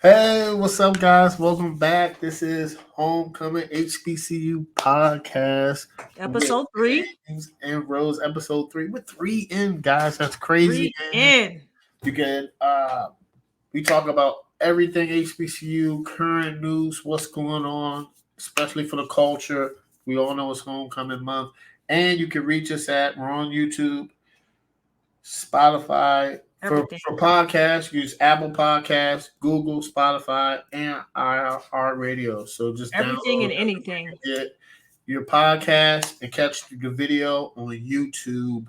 Hey, what's up, guys? Welcome back. This is Homecoming HBCU podcast with Episode three, James and Rose, episode three. We're three in, guys. That's crazy. three And in. you can we talk about everything HBCU, current news, what's going on, especially for the culture. We all know it's homecoming month. And you can reach us we're on YouTube, Spotify. Everything. For podcasts, use Apple Podcasts, Google, Spotify, and our radio. So just Everything download and anything. get your podcast and catch the video on YouTube.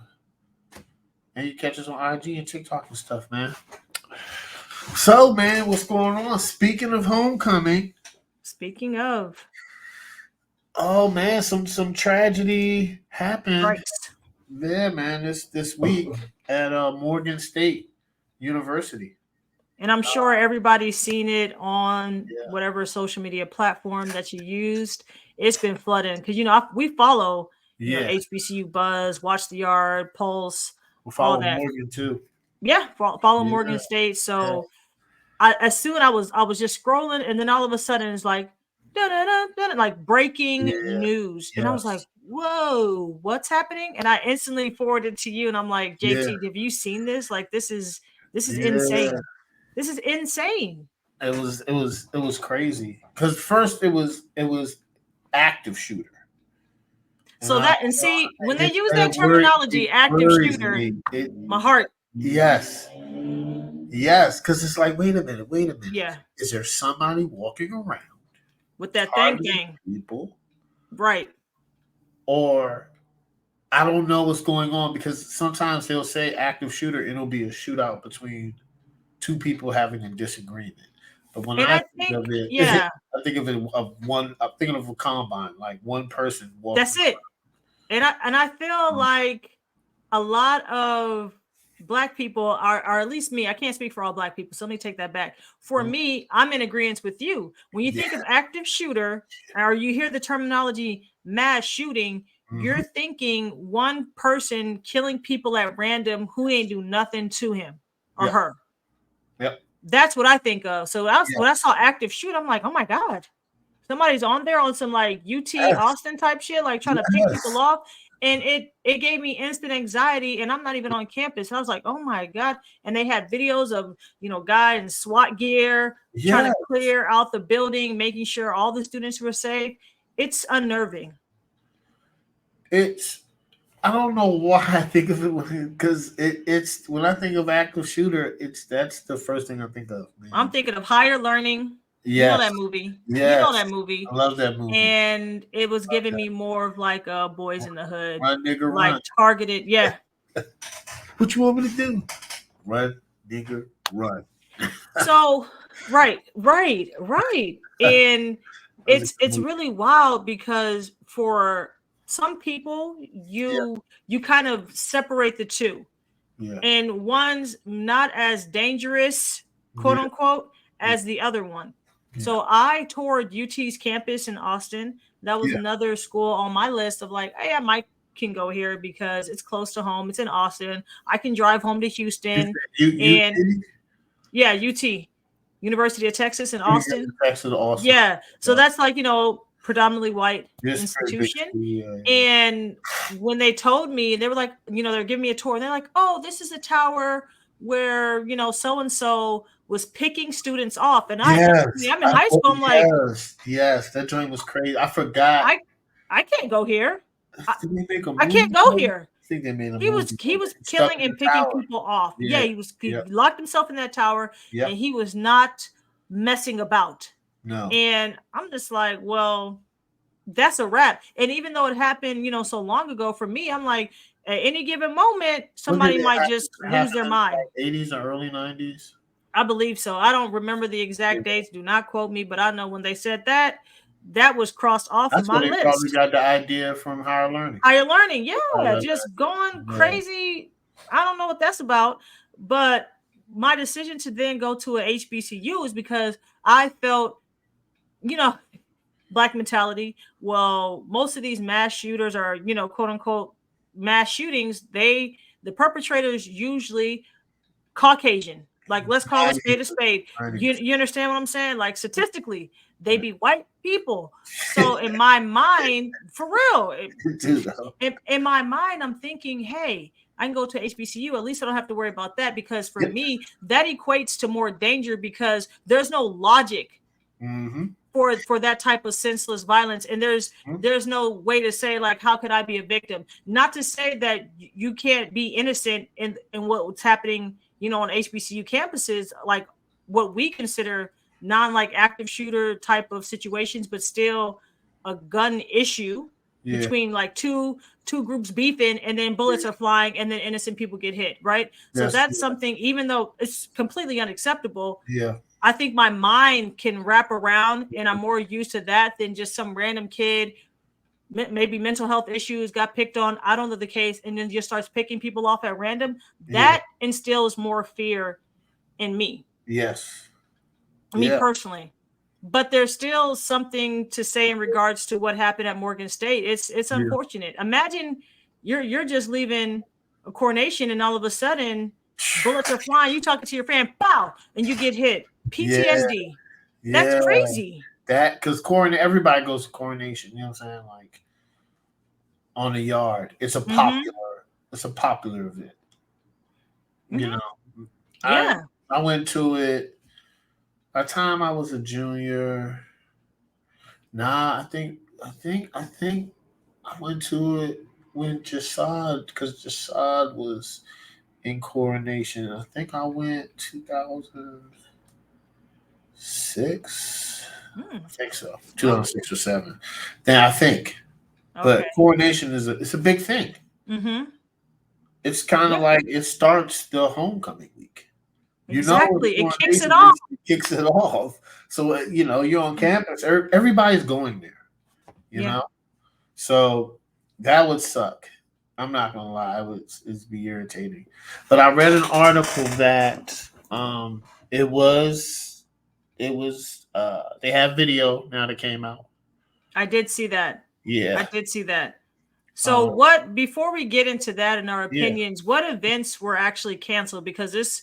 And you catch us on IG and TikTok and stuff, man. So, man, what's going on? Speaking of homecoming, Speaking of oh man, some tragedy happened. strikes. Yeah, man, this week at Morgan State University. And I'm sure everybody's seen it on Yeah, whatever social media platform that you used. It's been flooding because we follow yeah. HBCU Buzz, Watch the Yard, Pulse, We'll all follow that. Morgan too. Yeah, follow Yeah, Morgan State. yeah, So as soon I was just scrolling, and then all of a sudden it's like like breaking yeah, news, and I was like, yes, "Whoa, what's happening?" And I instantly forwarded to you, and I'm like, yeah, "JT, have you seen this? Like, this is yeah. insane. This is insane." It was crazy because first it was active shooter, and So that, and see, when they use that it terminology, active worries shooter, me. my heart, Yes, yes, because it's like, wait a minute. yeah, Is there somebody walking around with that targeting thing, people, right? or I don't know what's going on because sometimes they'll say active shooter, and it'll be a shootout between two people having a disagreement. But when And I I think think, of it, yeah, I think of it of one. I'm thinking of a combine, like one person walking that's it. And I feel around. like a lot of black people are, or at least me, I can't speak for all black people, so let me take that back. For Mhm. me, I'm in agreement with you. When you Yeah. think of active shooter, or you hear the terminology mass shooting, Hmm. you're thinking one person killing people at random who ain't do nothing to him or Yep. her. Yep. That's what I think of. So when I Yes. saw active shoot, I'm like, oh my God, somebody's on there on some like UT Yes. Austin type shit, like trying to pick people Yes. off. And it gave me instant anxiety. And I'm not even on campus. And I was like, oh my God. And they had videos of, guys in SWAT gear trying to Yes. clear out the building, making sure all the students were safe. It's unnerving. It's. I don't know why I think of it because it's when I think of active shooter, that's the first thing I think of, I'm man. thinking of Higher Learning. You know Yes. that movie. You know Yes. that movie. I love that movie. And it was Love giving that. me more of like Boys in the Hood, Run, nigga, like run. targeted. Yeah. What you want me to do? Run, nigga, run. So right. And That's a it's good it's movie. really wild because for some people Yeah. you kind of separate the two. Yeah. And one's not as dangerous, quote Yeah. unquote, Yeah. as the other one. Yeah. So I toured UT's campus in Austin. That was Yeah. another school on my list of like, hey, I might can go here because it's close to home. It's in Austin. I can drive home to You said Houston. you And yeah, UT, University of Texas in you got Austin. the facts of the Austin. Yeah. So Yeah. that's like, predominantly white This pretty big institution. school. Yeah. And when they told me, they were like, they're giving me a tour. And they're like, oh, this is a tower where, so and so was picking students off. And Yes. I'm in high school. I'm like, Yes. Yes. That joint was crazy. I forgot. I I can't go here. I, Did they make a I movie? can't go here. I think they made a He was movie. he was Stuck killing in the and picking tower. people off. Yeah, Yeah. he Yep. locked himself in that tower, and Yep. he was not messing about. No. And I'm just like, well, that's a wrap. And even though it happened, so long ago for me, I'm like, at any given moment, When did somebody it might happen? just It lose happened their in mind. the 80s or early 90s. I believe so. I don't remember the exact dates. Do not quote me, but I know when they said that, that was crossed off of That's my where they probably list. got the idea from higher learning. Higher learning, Higher yeah, learning just going idea. crazy. I don't know what that's about, but my decision to then go to a HBCU is because I felt, you know, black mentality. Well, most of these mass shooters are, quote unquote mass shootings. The perpetrators usually Caucasian. Like, let's call a Not spade a even. spade. Not You understand what I'm saying? Like, statistically, they be white people. So in my mind, for real, in my mind, I'm thinking, hey, I can go to HBCU. At least I don't have to worry about that, because for me, that equates to more danger, because there's no logic for that type of senseless violence, and there's no way to say, like, how could I be a victim? Not to say that you can't be innocent in what's happening, on HBCU campuses, like what we consider like active shooter type of situations, but still a gun issue between like two groups beefing, and then bullets are flying, and then innocent people get hit, right? So that's something, even though it's completely unacceptable, I think my mind can wrap around, and I'm more used to that than just some random kid, maybe mental health issues, got picked on. I don't know the case, and then just starts picking people off at random. That instills more fear in me. Yes. Me personally. But there's still something to say in regards to what happened at Morgan State. It's unfortunate. Imagine you're just leaving a coronation, and all of a sudden bullets are flying. You talking to your friend, pow, and you get hit. PTSD. That's crazy. That, because everybody goes to coronation. You know what I'm saying? Like, on the yard, it's a popular event. You know, I went to it. By the time I was a junior, I think I went to it when Jasad, because Jasad was in coronation. I think I went 2006. I think so, 2006 or 7. Then I think, but coronation it's a big thing. It's kind of like it starts the homecoming week. Exactly, it kicks it off. Kicks it off. So you're on campus. Everybody's going there. You know, so that would suck. I'm not gonna lie, it'd be irritating. But I read an article that it was they have video now that came out. I did see that. Yeah, I did see that. So before we get into that and our opinions, what events were actually canceled? Because this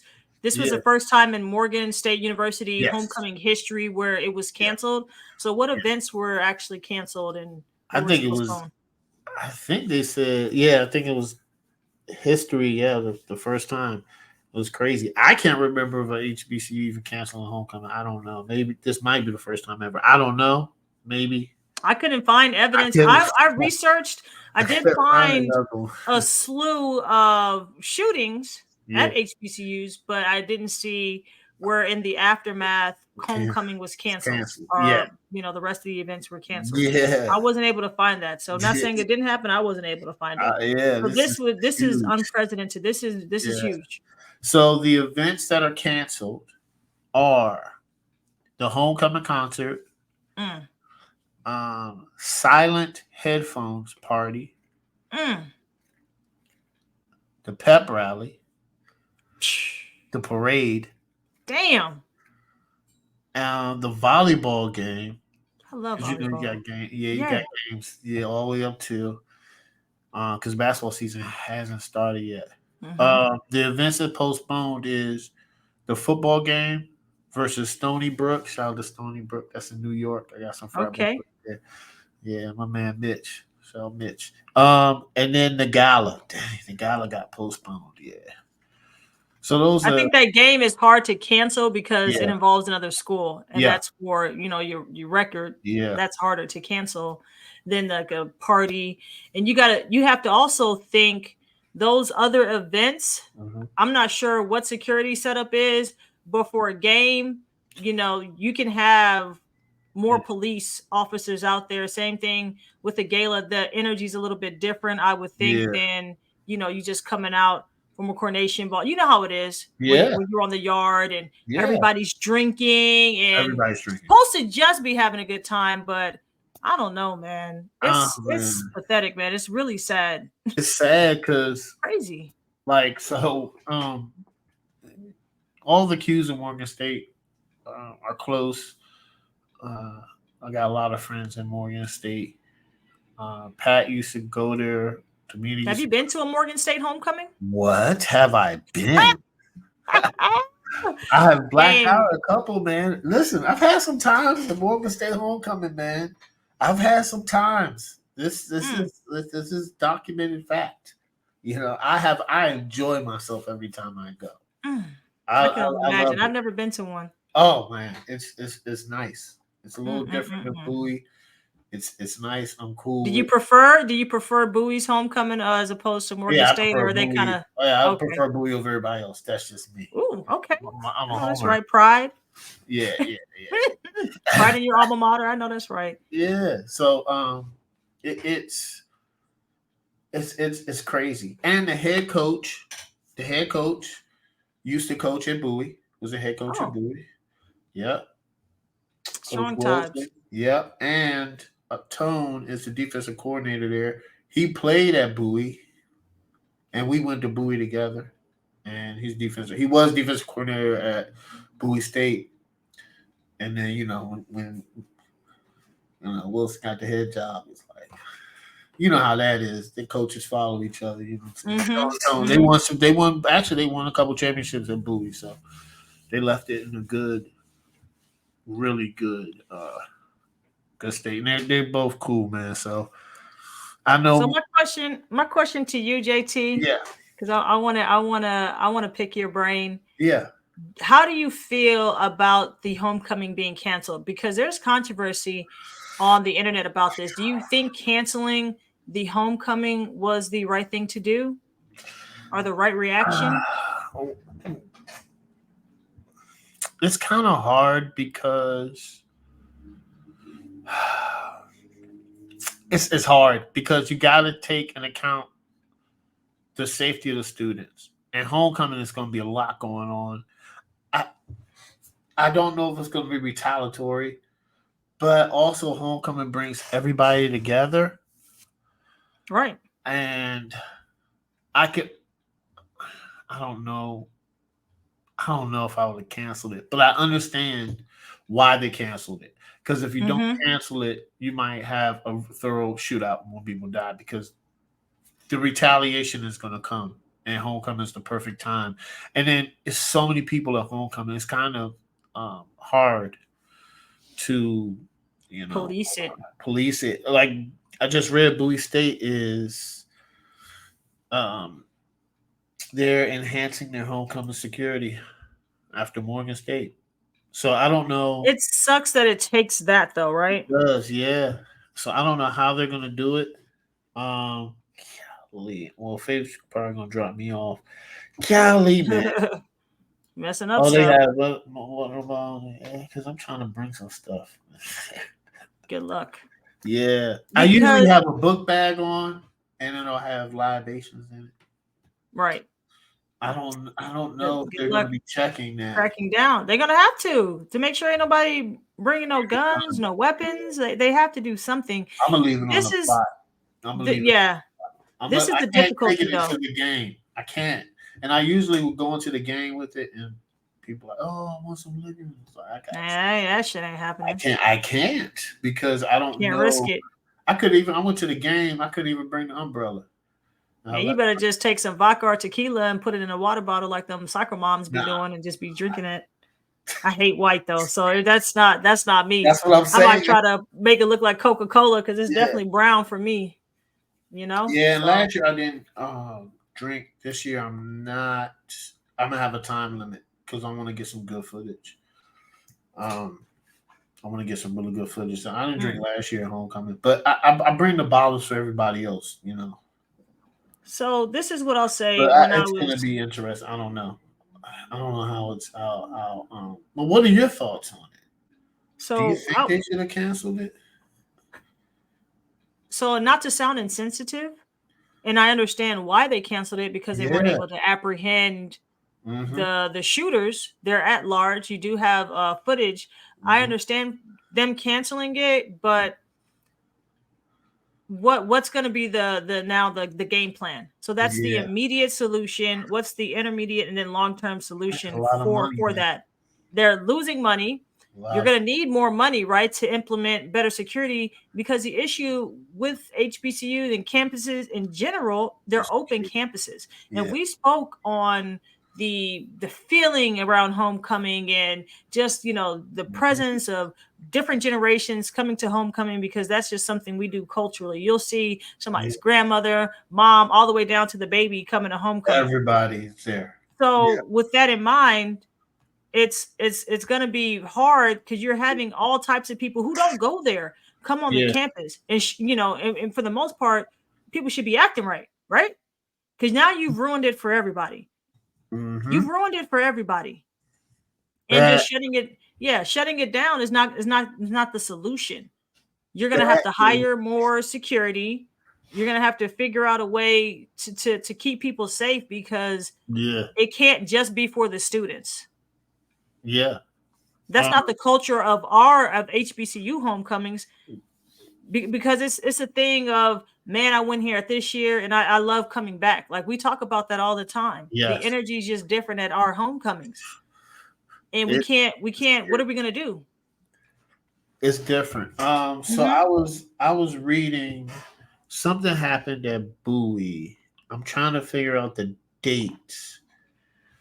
was the first time in Morgan State University homecoming history where it was canceled. So what events were actually canceled? And I think it was. I think they said, I think it was history. Yeah, the first time. It was crazy. I can't remember if a HBCU even canceling homecoming. I don't know. Maybe this might be the first time ever. I don't know. Maybe. I couldn't find evidence. I researched. I did find a slew of shootings at HBCUs, but I didn't see where in the aftermath homecoming was canceled. Or the rest of the events were canceled. I wasn't able to find that. So not saying it didn't happen. I wasn't able to find it. So this is unprecedented. This is huge. So the events that are canceled are the homecoming concert, silent headphones party, the pep rally, the parade, damn, the volleyball game. I love volleyball. You got you got games, all the way up to because basketball season hasn't started yet. The events that postponed is the football game versus Stony Brook. Shout out to Stony Brook. That's in New York. I got some friends. Okay. Yeah, my man Mitch. So Mitch. And then the gala. Dang, the gala got postponed. Yeah. So I think that game is hard to cancel because it involves another school, and that's for your record. Yeah, that's harder to cancel than like a party. And you have to also think those other events. I'm not sure what security setup is, but for a game, you can have more police officers out there. Same thing with the gala. The energy is a little bit different, I would think, than you just coming out from a coronation ball. You know how it is when you're on the yard and everybody's drinking and supposed to just be having a good time, but I don't know, man. It's pathetic, man. It's really sad. It's sad because crazy. Like, so all the Qs in Morgan State are close. I got a lot of friends in Morgan State. Pat used to go there. Have you been to a Morgan State homecoming? What have I been? I have blacked And out a couple, man. Listen, I've had some times the Morgan State homecoming, man. I've had some times. This is documented fact. You know, I enjoy myself every time I go. mm, I I I, can only I imagine. love I've it. never been to one. Oh man, it's nice. It's a Mm, little mm, different mm, than mm. Bowie. It's nice. I'm cool Do you with. prefer Bowie's homecoming as opposed to Morgan Yeah, I State, prefer or are they kind Bowie. of Oh, yeah, I okay? prefer Bowie over everybody else. That's just me. Ooh, okay. I'm I a know that's homer. right. Pride, Yeah, yeah, pride yeah. in your alma mater. I know that's right. Yeah. So it, it's crazy. And the head coach used to coach at Bowie. Was a head coach at Oh, Bowie. Yep. Coach strong Wilson. ties. Yep. And Tone is the defensive coordinator there. He played at Bowie, and we went to Bowie together. And he was defensive coordinator at Bowie State. And then when Wilson got the head job, it's like you know how that is. The coaches follow each other. You know what I'm saying? Mm-hmm. They Mm-hmm. won some. They won. Actually, they won a couple championships at Bowie, so they left it in a really good state. And they're both cool, man. So I So know. my question to you, JT, Yeah, because I wanna pick your brain. yeah. How do you feel about the homecoming being canceled? Because there's controversy on the internet about this. Do you think canceling the homecoming was the right thing to do, or the right reaction? It's kind of hard because it's hard because you got to take into account the safety of the students. And homecoming is going to be a lot going on. I I don't know if it's going to be retaliatory, but also homecoming brings everybody together, Right. and I could I don't know if I would have canceled it, but I understand why they canceled it. Because if you don't Mm-hmm. cancel it, you might have a thorough shootout when people die because the retaliation is going to come, and homecoming is the perfect time. And then it's so many people at homecoming; it's kind of hard to, you know, Police it. police it. Like I just read, Bowie State is um, they're enhancing their homecoming security after Morgan State. So I don't know. It sucks that it takes that though, It right? does, yeah. So I don't know how they're gonna do it. Um, golly. Well, Faith's probably gonna drop me off. Golly, man. Messing up Oh, they stuff. have what about? Because I'm trying to bring some stuff. Good luck. Yeah, I usually Because have a book bag on, and then I'll have libations in it. right. I don't know if Good they're gonna luck be checking that. cracking down. They're gonna have to make sure ain't nobody bringing no guns, no weapons. They have to do something. I'm gonna leave it on the This is spot. I'm gonna leave it. yeah. This is I the can't take difficulty it though. into the game. I can't. And I usually will go into the game with it, and people are like, "Oh, I want some liquor." So I got you. Nah, that shit ain't happening. I can't because I don't Can't risk know. it. I went to the game. I couldn't even bring the umbrella. And I Yeah, you let, better just take some vodka or tequila and put it in a water bottle like them soccer moms be nah, doing and just be drinking it. I hate white though, so that's not me. that's what I'm I might saying. try to make it look like Coca Cola because it's Yeah, definitely brown for me. You know, yeah. And so last year I didn't drink. This year I'm not. I'm gonna have a time limit because I want to get some good footage. Um, I want to get some really good footage. So I didn't drink mm. last year at homecoming, but I bring the bottles for everybody else, you know. So this is what I'll say But when I it's going to was be interesting. I don't know. I don't know how it's how. But what are your thoughts on it? Do you so think I, they should have canceled it? so not to sound insensitive, and I understand why they canceled it because they weren't Yeah. able to apprehend Mm-hmm. the shooters. They're at large. You do have footage. I Mm-hmm. understand them canceling it, but what's going to be the game plan? So that's the Yeah. immediate solution. What's the intermediate and then long-term That's a solution lot of money, for man. that? They're losing money. A You're lot. going to need more money, right, to implement better security, because the issue with HBCUs and campuses in general, they're open campuses. And Yeah. we spoke on the feeling around homecoming, and just the presence of different generations coming to homecoming, because that's just something we do culturally. You'll see somebody's grandmother, mom, all the way down to the baby coming to homecoming. Everybody's there. So with that in mind, it's going to be hard because you're having all types of people who don't go there come on the campus, and and for the most part, people should be acting right, because now you've ruined it for everybody. You've ruined it for everybody, and just shutting it down is not the solution. You're going to have to hire more security. You're going to have to figure out a way to keep people safe, because it can't just be for the students. That's not the culture of HBCU homecomings, because it's a thing of, man, I went here at this year and I love coming back. Like, we talk about that all the time. The energy is just different at our homecomings, and we can't. What are we gonna do? It's different. So I was reading, something happened at Bowie. I'm trying to figure out the dates.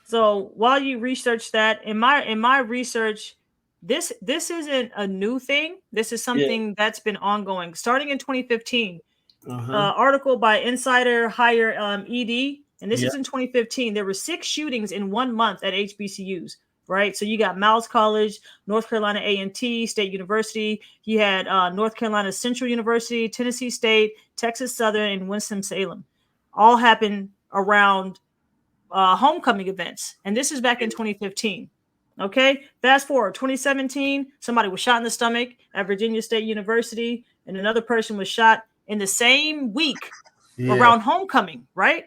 So while you research that, in my research, this isn't a new thing. This is something that's been ongoing, starting in 2015. Article by Insider Higher ED, and this is in 2015. There were 6 shootings in 1 month at HBCUs. Right, so you got Miles College, North Carolina A&T State University. You had North Carolina Central University, Tennessee State, Texas Southern, and Winston-Salem. All happened around homecoming events, and this is back in 2015. Okay, fast forward 2017, somebody was shot in the stomach at Virginia State University, and another person was shot in the same week around homecoming. Right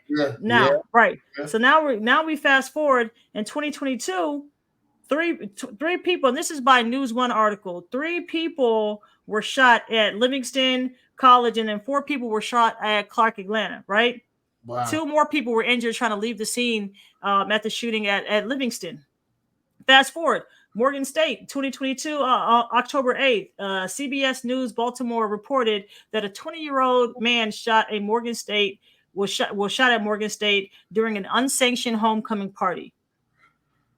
right. So now we fast forward in 2022. Three people, and this is by News One article. 3 people were shot at Livingston College, and then 4 people were shot at Clark Atlanta. Right. Wow. 2 more people were injured trying to leave the scene at the shooting at Livingston. Fast forward, Morgan State, 2022, October 8th. CBS News Baltimore reported that a 20-year-old man was shot at Morgan State during an unsanctioned homecoming party.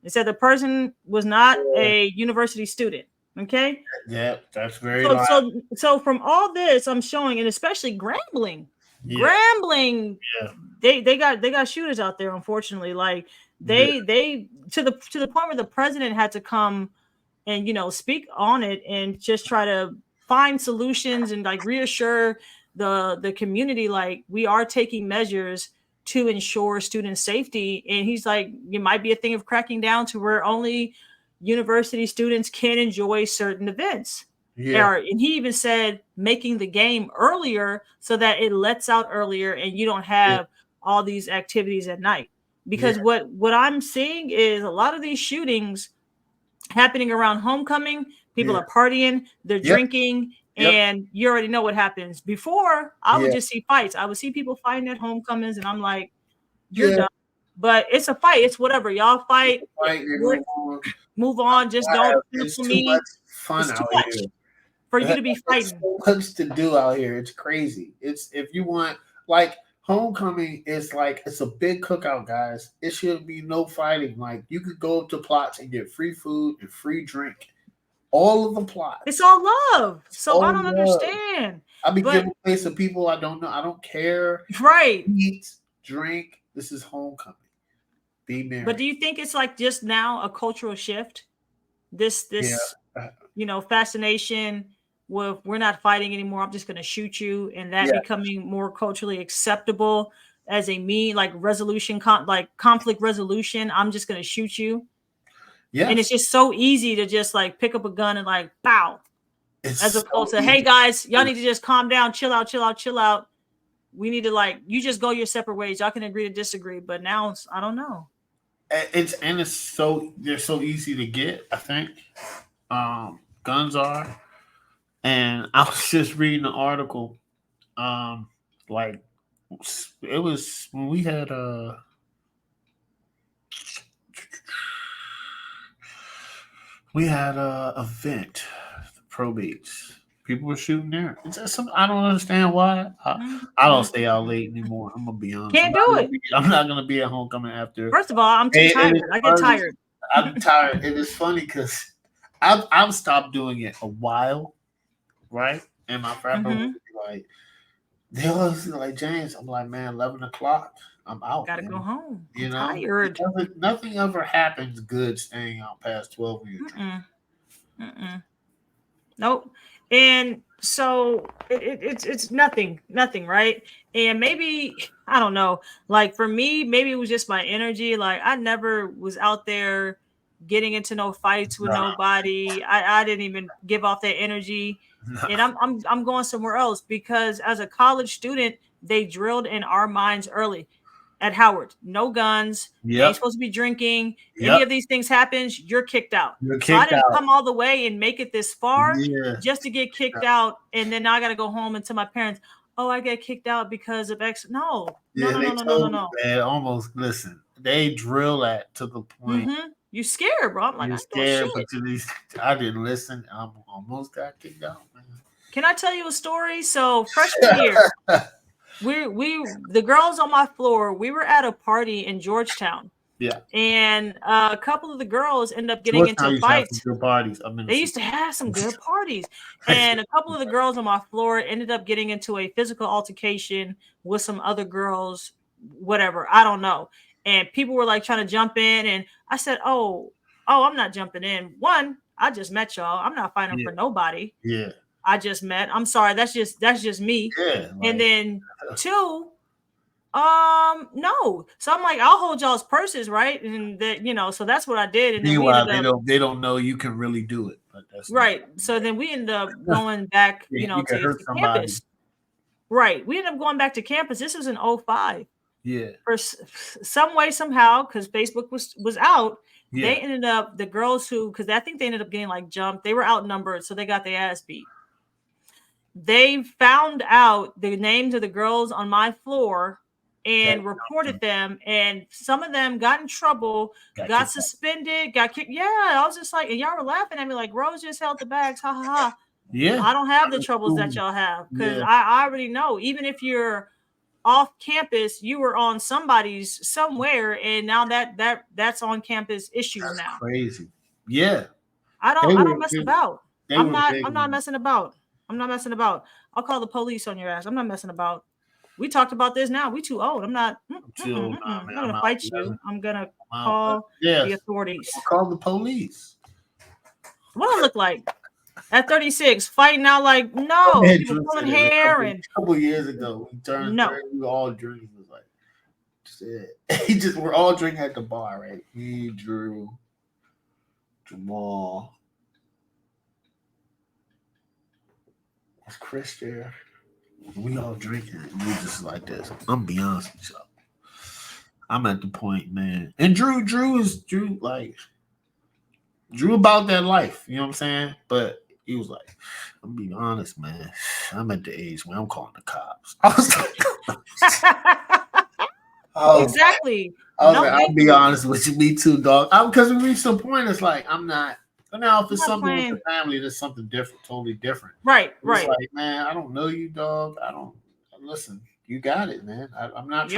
It said the person was not a university student. Okay. Yeah, that's very so from all this I'm showing, and especially Grambling, they got shooters out there, unfortunately. Like, they to the point where the president had to come and speak on it and just try to find solutions and like reassure the community, like, we are taking measures to ensure student safety. And he's like, it might be a thing of cracking down to where only university students can enjoy certain events. And he even said making the game earlier so that it lets out earlier and you don't have all these activities at night. Because what I'm seeing is a lot of these shootings happening around homecoming. People are partying, they're drinking, and you already know what happens. Before, I would just see fights. I would see people fighting at homecomings, and I'm like, you're done. But it's a fight. It's whatever. Y'all fight. Move on. Just don't cancel me. Too much fun out here for you to be fighting. So much to do out here. It's crazy. It's, if you want, like, homecoming is like, it's a big cookout, guys. It should be no fighting. Like, you could go up to plots and get free food and free drink. All of the plots. It's all love. So I don't understand. I'll be giving place to people I don't know. I don't care. Right. Eat, drink. This is homecoming. Be merry. But do you think it's like just now a cultural shift? This fascination with, we're not fighting anymore, I'm just going to shoot you, and that becoming more culturally acceptable as a like resolution, like conflict resolution. I'm just going to shoot you. Yeah. And it's just so easy to just like pick up a gun and like, pow. As opposed to, hey guys, y'all need to just calm down, chill out. We need to, like, you just go your separate ways. Y'all can agree to disagree. But now I don't know. They're so easy to get, I think. Guns are. And I was just reading an article. Like, it was when we had event, probates. People were shooting there. It's just some, I don't understand why. I don't stay out late anymore. I'm gonna be honest. Can't do it. I'm not gonna be at homecoming after. First of all, I'm too tired. I get tired. I'm tired. It is funny because I've stopped doing it a while, right? And my friend would be like, they always like, James. I'm like, man, 11 o'clock. I'm out. Gotta man. go home. I'm You know, tired. nothing ever happens good staying out past 12 when you're drinking. Nope. And so it's nothing, right? And maybe I don't know. Like for me, maybe it was just my energy. Like I never was out there getting into no fights with nobody. I didn't even give off that energy. And I'm going somewhere else because as a college student, they drilled in our minds early at Howard. No guns. You ain't supposed to be drinking. Any of these things happens, you're kicked out. So I didn't come all the way and make it this far just to get kicked out. And then now I got to go home and tell my parents, oh, I get kicked out because of X. No. Man, almost listen. They drill that to the point. You scared, bro. I'm like, you're scared, but I didn't listen. I almost got kicked out, man. Can I tell you a story? So freshman year, we the girls on my floor, we were at a party in Georgetown. Yeah. And a couple of the girls ended up getting into fights. They used to have some good parties. And a couple of the girls on my floor ended up getting into a physical altercation with some other girls, whatever. I don't know. And people were like trying to jump in. And I said, oh, I'm not jumping in. One, I just met y'all. I'm not fighting for nobody. Yeah. I just met. I'm sorry. That's just me. Yeah. And then two, no. So I'm like, I'll hold y'all's purses, right? And that, so that's what I did. And meanwhile, they don't know you can really do it. But that's right. So then we ended up going back, to campus. Right. We ended up going back to campus. This was in 2005. Yeah. For some way, somehow, because Facebook was out, they ended up, the girls because I think they ended up getting like jumped. They were outnumbered, so they got their ass beat. They found out the names of the girls on my floor and reported them, and some of them got in trouble, got suspended, got kicked. Yeah, I was just like, and y'all were laughing at me like, Rose just held the bags, ha ha ha. Yeah, I don't have the troubles that y'all have because I already know. Even if you're off campus, you were on somebody's somewhere, and now that's on campus issues now. Crazy. Yeah, I don't mess about. I'm not messing about. I'm not messing about. I'll call the police on your ass. I'm not messing about. We talked about this now. We too old. I'm not. I'm gonna fight you. I'm gonna call the authorities. I'll call the police. What do I look like at 36? Fighting out like no. People pulling hair and a couple years ago, we turned. We were all drinking. It was like, we're all drinking at the bar, right? Me, Drew, Jamal. Was Chris there? We all drinking. And we just like this. I'm be honest with y'all. I'm at the point, man. And Drew about that life. You know what I'm saying? But he was like, I'm being honest, man. I'm at the age where I'm calling the cops. I was like, exactly. I'll be honest with you. Me too, dog. Because we reached some point, it's like, I'm not. But now, if it's something with the family, that's something different, totally different. Right. It's like, man, I don't know you, dog. I don't listen. You got it, man. I'm not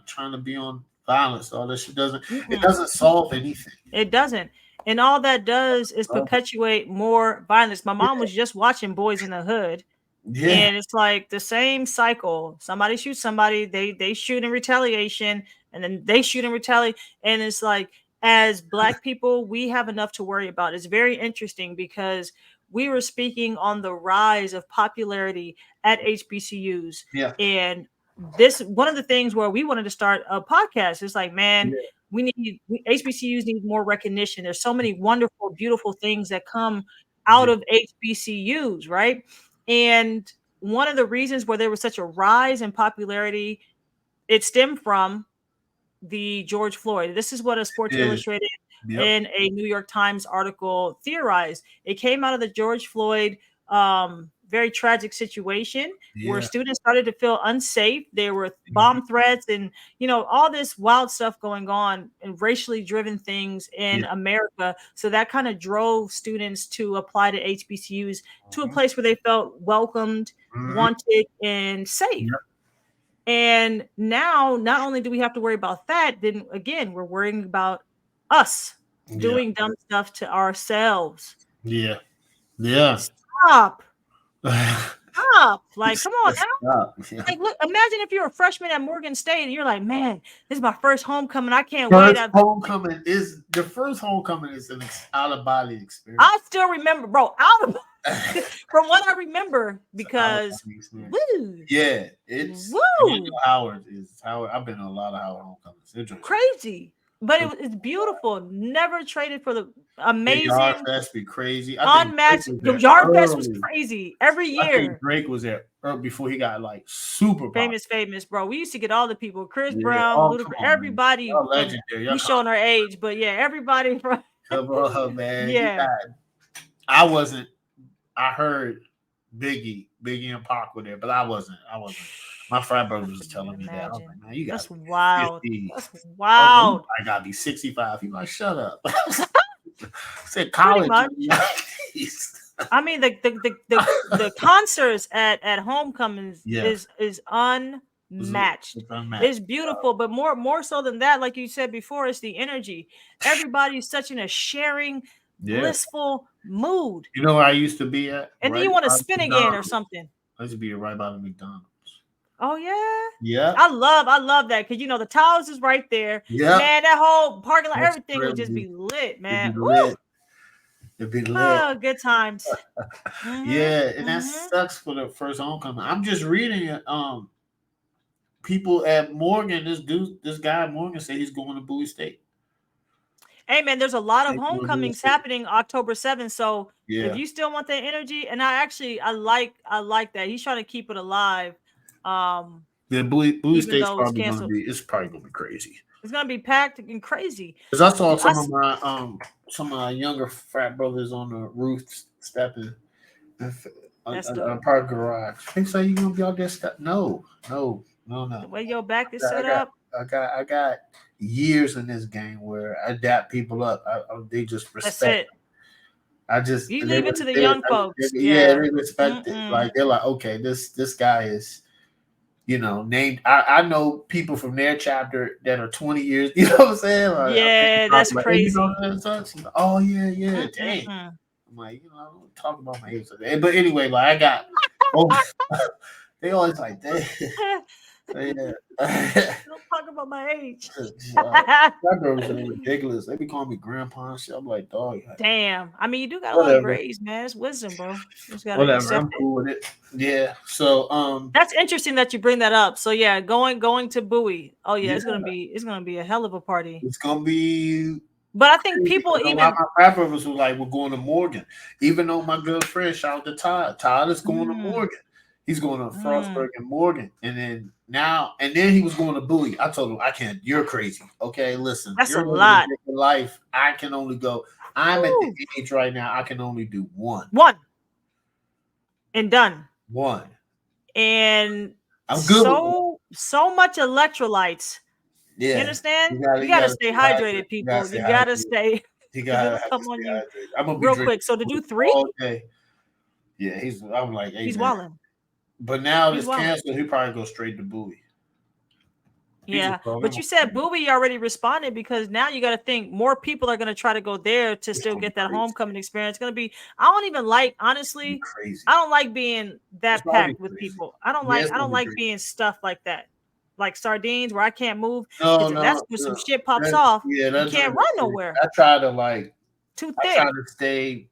trying to be on violence. All this shit it doesn't solve anything. It doesn't, and all that does is perpetuate more violence. My mom was just watching Boys in the Hood, and it's like the same cycle. Somebody shoots somebody, they shoot in retaliation, and then they shoot and retaliate, and it's like, as Black people, we have enough to worry about. It's very interesting because we were speaking on the rise of popularity at HBCUs. Yeah. And this, one of the things where we wanted to start a podcast is like, man, HBCUs need more recognition. There's so many wonderful, beautiful things that come out of HBCUs, right? And one of the reasons where there was such a rise in popularity, it stemmed from the George Floyd. This is what a Sports Illustrated in a New York Times article theorized. It came out of the George Floyd very tragic situation where Yeah. students started to feel unsafe. There were Mhm. bomb threats and, all this wild stuff going on and racially driven things in Yeah. America. So that kind of drove students to apply to HBCUs, to a Mhm. place where they felt welcomed, Mhm. wanted, and safe. Yep. And now, not only do we have to worry about that, then again, we're worrying about us Yeah. doing dumb stuff to ourselves. Yeah. Yeah. Stop. Stop. Like, come on now. Stop. Yeah. Like, look, imagine if you're a freshman at Morgan State and you're like, man, this is my first homecoming. I can't wait. The first homecoming is an out of body experience. I still remember, bro, out of from what I remember, It's an out of because body experience. woo, Yeah, it's and you woo, know Howard is Howard. I've been to a lot of Howard homecomings. They're just crazy. But it's beautiful. Never traded for the the Yard amazing, Fest be crazy. I think Drake unmatched. was The there Yard Fest was early. crazy every I think year. Drake was there before he got like super popular. Famous, bro. We used to get all the people, Chris Yeah. Brown, Oh, come Ludacris, on, man. everybody Y'all from. legendary. Y'all We showing our age, but yeah, everybody from. come on, man. You Yeah, got. I wasn't. I heard Biggie and Pac were there, but I wasn't. My frat brother was couldn't even telling me that. I was imagine. like, man, you got That's to be wild. 50. That's I was like, you wild. probably got to be 65. He like, shut up. I said Pretty college. much. Yes. I mean, the concerts at homecomings Yes. is unmatched. It's unmatched. It's beautiful, but more so than that, like you said before, it's the energy. Everybody's such in a sharing, Yeah. blissful mood, You know where I used to be at? and then Right you want to by the spin again or McDonald's. something. I used to be right by the McDonald's. Oh yeah. Yeah. I love that because the towers is right there. Yeah. Man, that whole parking lot, That's everything would just crazy. be lit, It'd be man. Woo! lit. It'd be lit. Oh, good times. Mm-hmm. Yeah, and that Mm-hmm. sucks for the first homecoming. I'm just reading it. People at Morgan, this guy at Morgan said he's going to Bowie State. Hey man, there's a lot of He's going to Bowie homecomings State. happening October 7th. So if Yeah. you still want that energy, and I like that. He's trying to keep it alive. Um, Yeah, Bowie even State's though it's probably going to canceled. be. It's probably going to be crazy. It's gonna be packed and crazy. Because I saw I some of my younger frat brothers on the roof stepping That's on dope. park garage. They say you gonna be out there step? No. The way your back is I set got up, I got years in this game where I dap people up. They just that's respect. it. I just You they, leave it to the they, young folks. yeah, Yeah. they respect it. Mm-mm. Like they're like, okay, this guy is named. I know people from their chapter that are 20 years. You know what I'm saying? Like I'm thinking Yeah, about that's like, hey, you know crazy. that such? Oh yeah, dang. Mm-mm-mm. I'm like, I don't talk about my age. But anyway, like I got oh they always like that. Yeah. Don't talk about my age. My girls are ridiculous. They be calling me grandpa and shit. I'm like, dog, Damn. I mean, you do got a lot of whatever. grays, man. It's wisdom, bro. You just gotta Whatever. accept I'm it. cool with it. Yeah. So That's interesting that you bring that up. So yeah, going to Bowie. Oh yeah, yeah, it's gonna be a hell of a party. it's gonna be But I think crazy people because a lot of even. my rap brothers were like, we're going to Morgan. Even though my good friend, shout out to Todd. Todd is going to Mm, Morgan. He's going to mm, Frostburg and Morgan. And then he was going to Bowie. I told him, I can't, you're crazy. Okay, listen, that's a you're living a lot. different life. I can only go. I'm at the Woo. age right now, I can only do one. One and done. One. And I'm good with one. so much electrolytes. You Yeah. understand? You You gotta gotta stay stay hydrated. hydrated, You gotta people. stay You gotta hydrated. stay You because gotta it'll have to come on stay you hydrated. I'm gonna be real drinking quick. So to do three, all day. Yeah, I'm like, hey he's man. walling. But now He's it's walling. canceled. He probably go straight to Bowie. He just Yeah, told but him you said Bowie already responded because now you got to think more people are going to try to go there to it's still gonna be get that crazy. homecoming experience. It's going to be. I don't even like It's gonna be honestly. crazy. I don't like being It's that gonna be packed with crazy. people. I don't Yeah, like. it's I gonna don't be like crazy. being stuffed like that, like sardines where I can't move. No, Because that's no, when some no. shit pops off. You That can't joint run is crazy. nowhere. Too I try thick. to stay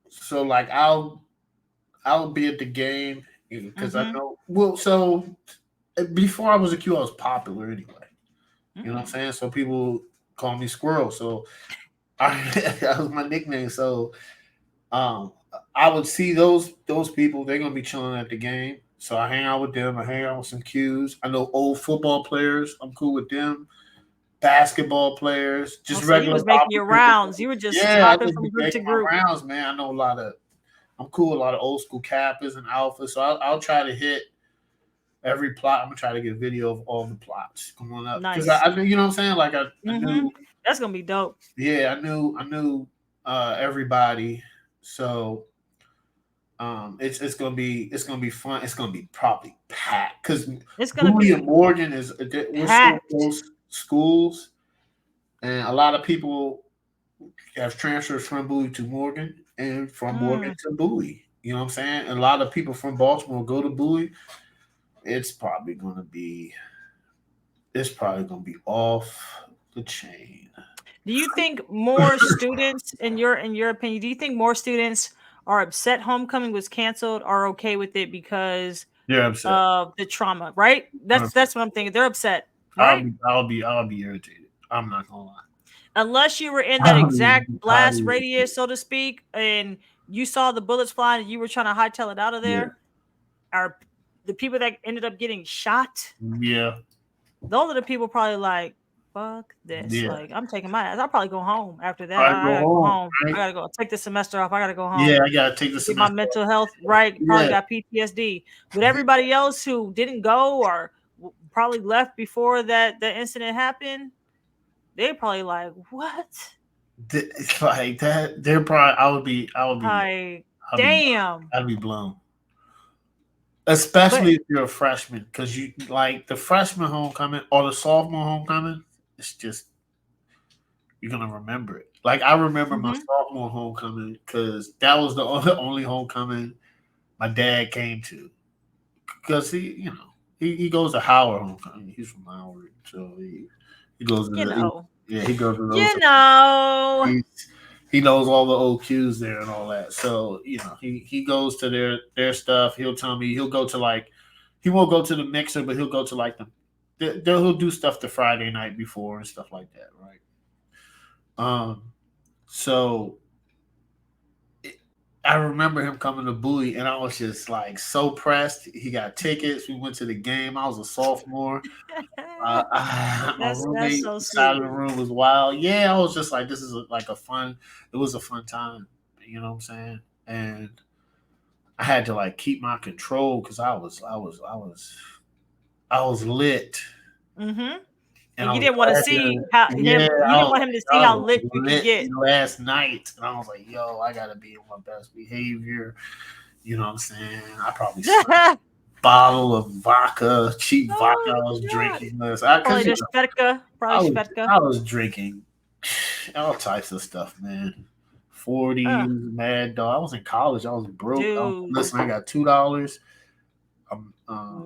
so like I'll be at the game because I Mm-hmm. know so before I was a Q I was popular anyway. You know what I'm saying? So people call me Squirrel. So that was my nickname. So um, I would see those people. They're gonna be chilling at the game. So I hang out with them. I hang out with some Qs. I know old football players. I'm cool with them. Basketball players, Oh, just so you regular was making your opportunities. rounds. You were just Yeah, I hopping just from be group to making my group. rounds, man. I know I'm cool with a lot of old school Kappas and Alphas. So I'll try to hit every plot. I'm gonna try to get a video of all the plots coming up because Nice. I knew, you know what I'm saying. Like I Mm-hmm. knew, That's gonna be dope. yeah, I knew everybody. So it's gonna be fun. It's gonna be probably packed because It's gonna Bowie and be Morgan we're so packed. close schools, and a lot of people have transfers from Bowie to Morgan and from Morgan Mm. to Bowie. You know what I'm saying? And a lot of people from Baltimore go to Bowie. It's probably gonna be it's probably gonna be off the chain. Do you think more students, in your opinion, do you think more students are upset homecoming was canceled, or okay with it because They're upset. of the trauma? Right. That's what I'm thinking. They're upset, I'll right? be I'll be irritated. I'm not gonna lie. Unless you were in that I'll be exact highly blast radius, irritated. so to speak, and you saw the bullets flying and you were trying to hightail it out of Yeah. there, are the people that ended up getting shot, Yeah. those are the people probably like, fuck this. Yeah. Like, I'm taking my ass. I'll probably go home after that. I I go gotta go home, home. I right? gotta go take the semester off. I gotta go Yeah, home. I gotta take the Get my semester off. mental health right. Probably Yeah. got PTSD. But everybody else who didn't go or probably left before that incident happened, they probably like, what? It's like that. They're probably. Like, I'll be, damn. I'll be blown. Especially But if you're a freshman, because you like the freshman homecoming or the sophomore homecoming. It's just you're gonna remember it. Like I remember my mhm. sophomore homecoming because that was the only homecoming my dad came to. Because he goes to Howard homecoming. He's from Howard, so he goes to You know. he goes to those. You know. He's, he knows all the OQs there and all that. So he goes to their stuff. He'll tell me he'll go to like he won't go to the mixer, but he'll go to like he'll do stuff the Friday night before and stuff like that, right? Um, so I remember him coming to Bowie, and I was just like so pressed. He got tickets. We went to the game. I was a sophomore. My That's roommate so side sweet. of the room was wild. Yeah, I was just like, this is like a fun. It was a fun time. You know what I'm saying? And I had to like keep my control because I was lit, Mm-hmm. and And I you was didn't want to glad see to. how Yeah, him. You I didn't was want him to like, see I how was lit you could lit get. last night, and I was like, yo, I gotta be on my best behavior. You know what I'm saying? I probably bottle of vodka, cheap vodka I Oh was God! drinking this. Probably Because the Svedka. I Probably was Svedka. I was drinking all types of stuff, man. 40s, Uh, Mad Dog. I was in college. I was broke. dude, Listen, I got $2.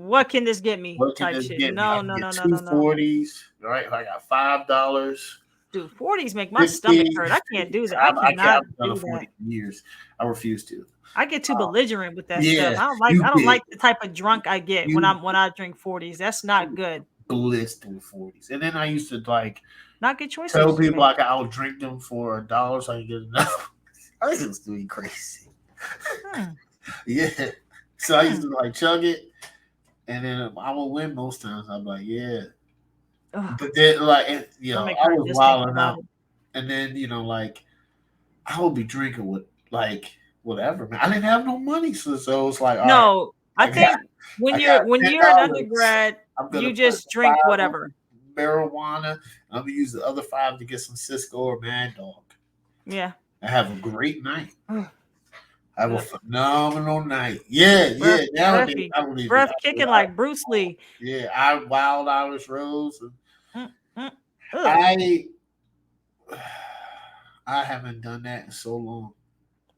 what can this get me? What can Type this shit. get me? I No, can no, get no, no, two no, no. 40s. Right? I got $5. Dude, 40s make my stomach 50. hurt. I can't do that. I I cannot haven't done a do that. 40 in years. I refuse to. I get too Uh, belligerent with that stuff. yeah, I don't like. you I don't get like the type of drunk I get when you I drink 40s. That's not good. blitzed in 40s. And then I used to like Not good tell choices you people make. like I'll drink them for $1 so I can get enough. I think it's doing crazy. Hmm. Yeah. So I used Hmm. to like chug it, and then I would win most times. I'm like, yeah. Ugh, But then, like, stomach I hurt was just thinking wilding about out, it. and then like I would be drinking with like whatever, man. I didn't have no money, so it's like, all right, No, I I got think when I you're got when ten you're an dollars. undergrad, I'm gonna you put just drink five on whatever. marijuana, and I'm gonna use the other five to get some Cisco or Mad Dog. Yeah. I have a great night. Ugh, I have a ugh. phenomenal night. Yeah, Breath, yeah. Nowadays, breathy, I don't even. breath kicking like Bruce Lee. Yeah, I Wild Irish Rose. Mm, mm, ugh. I I haven't done that in so long.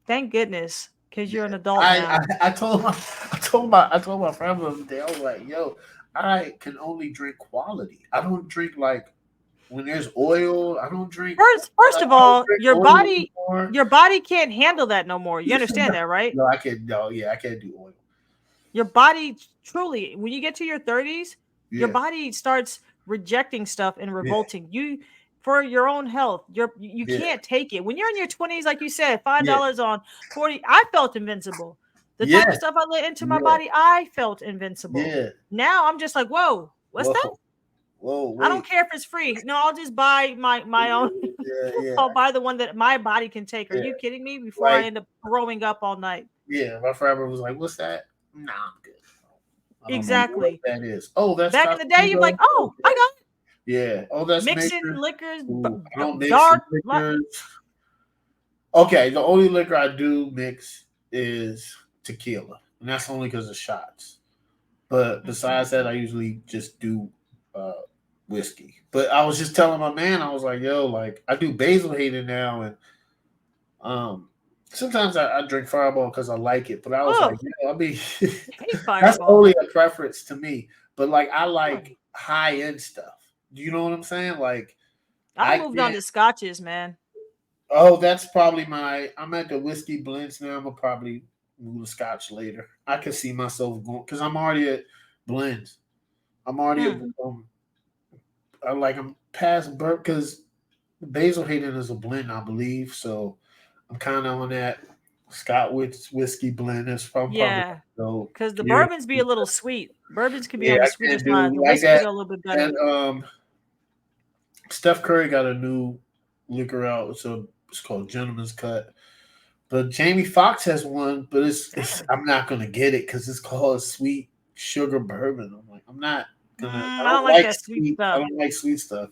Thank goodness, because Yeah, you're an adult now. I told my friend the other day. I was like, "Yo, I can only drink quality. I don't drink like when there's oil. I don't drink. First I of don't all, drink your oil body, anymore. your body can't handle that no more. You understand that, right? No, I can't. No, yeah, I can't do oil. Your body truly, when you get to your 30s, your Yeah, body starts rejecting stuff and yeah, revolting. You for your own health, you yeah, can't take it. When you're in your 20s, like you said, yeah, $5 on 40, I felt invincible. The type yeah, of stuff I let into my yeah, body, I felt invincible. yeah. Now I'm just like, whoa, what's that? Whoa, whoa, I don't wait. care if it's free. No, I'll just buy my own. Yeah, yeah, I'll buy the one that my body can take. Are yeah. you kidding me? Before I Like end up throwing up all night. Yeah, my friend was like, "What's that?" Nah, I'm good. I don't know what Exactly. that is. Oh, that's Back in the day, you'd be like, Tostitos. oh, I Okay. got it. Yeah. Oh, that's Mixing Maker. liquors, Ooh, I don't mix dark. liquors. Okay, the only liquor I do mix is tequila, and that's only because of shots. But besides that, I usually just do uh, whiskey. But I was just telling my man, I was like, "Yo, like I do basil Hayden now, and um, sometimes I drink Fireball because I like it." But I was like, Oh, "I mean, hate that's Fireball. only a preference to me." But like, I like high end stuff. Do you know what I'm saying? Like, I I moved on can't. to scotches, man. Oh, that's probably my. I'm at the whiskey blends now. I'm gonna probably move to Scotch later. I can see myself going because I'm already at blends. I'm already at. Mm. I'm past burp because Basil Hayden is a blend, I believe. So I'm kind of on that Scott whiskey blend. That's probably Yeah, so. because the Yeah, bourbons be a little sweet. Bourbons can be yeah, on the I sweeter can't side. do The like whiskeys are a little bit better. That Steph Curry got a new liquor out. So it's called Gentleman's Cut. But Jamie Foxx has one, but it's Damn. I'm not gonna get it because it's called sweet sugar bourbon. I'm like, I'm not gonna. I I don't don't like like that sweet sweet. I stuff. don't like sweet stuff.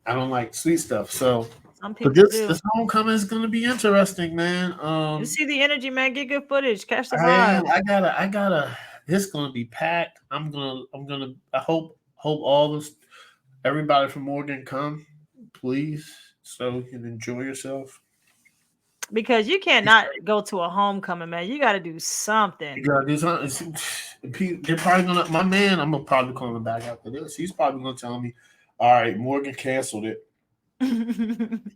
I don't like sweet stuff. So, Some but people this do. homecoming is gonna be interesting, man. You see the energy, man. Get good footage. Catch the I am. vibe. I gotta. It's gonna be packed. I'm gonna. I hope all this everybody from Morgan come, please, so you can enjoy yourself. Because you cannot go to a homecoming, man. You got to do something. You gotta do something. They're probably gonna. My man, I'm gonna probably call him back after this. He's probably gonna tell me, "All right, Morgan canceled it,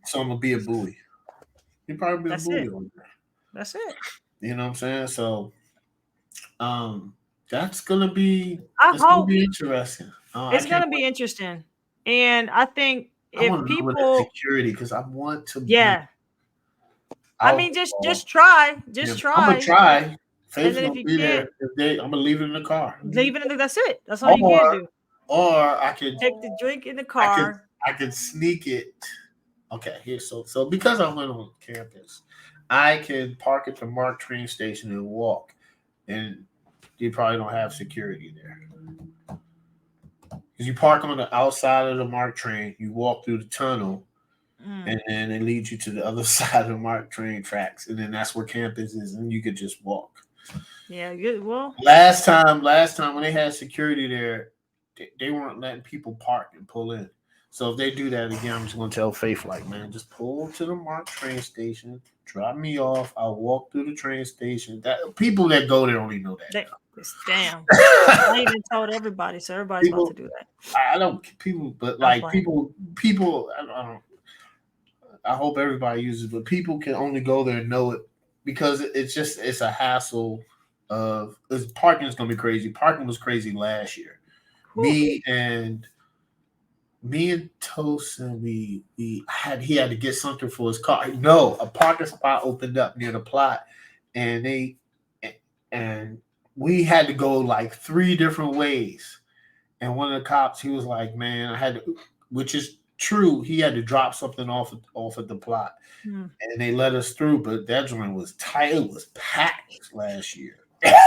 so I'm gonna be a bully." He probably be a That's bully it. on there. That's it. You know what I'm saying? So, um, that's gonna be I it's gonna hope be interesting. I it's can't gonna be wait. interesting. And I think I if want to know what that people, security because I want to be yeah, I mean, alcohol. just I'm gonna try, try. and Faith's then if gonna you be can't, there. If they, I'm gonna leave it in the car, leave it in. That's it. That's all you or can do. I could Take the drink in the I could car. I could sneak it. Okay, here so because I went on campus, I can park at the Mark train station and walk, and you probably don't have security there because you park on the outside of the Mark train, you walk through the tunnel, Mm, and then it leads you to the other side of the Mark train tracks, and then that's where campus is, and you could just walk. yeah, good. Well, Last time when they had security there, they weren't letting people park and pull in. So if they do that again, I'm just gonna tell Faith like, man, just pull to the Mark train station, drop me off. I'll walk through the train station. That people that go there only know that they, damn. I now. even told everybody, so everybody's about to people, do that. I don't people, but I'm like playing. people. I hope everybody uses, but people can only go there and know it because it's a hassle. Of parking is gonna be crazy. Parking was crazy last year. Whew. Me and Tosin, we had he had to get something for his car. No, a parking spot opened up near the plot, and and we had to go like three different ways. And one of the cops, he was like, "Man, I had to," which is true. He had to drop something off at the plot, Hmm. and they let us through. But that joint was tight. It was packed last year.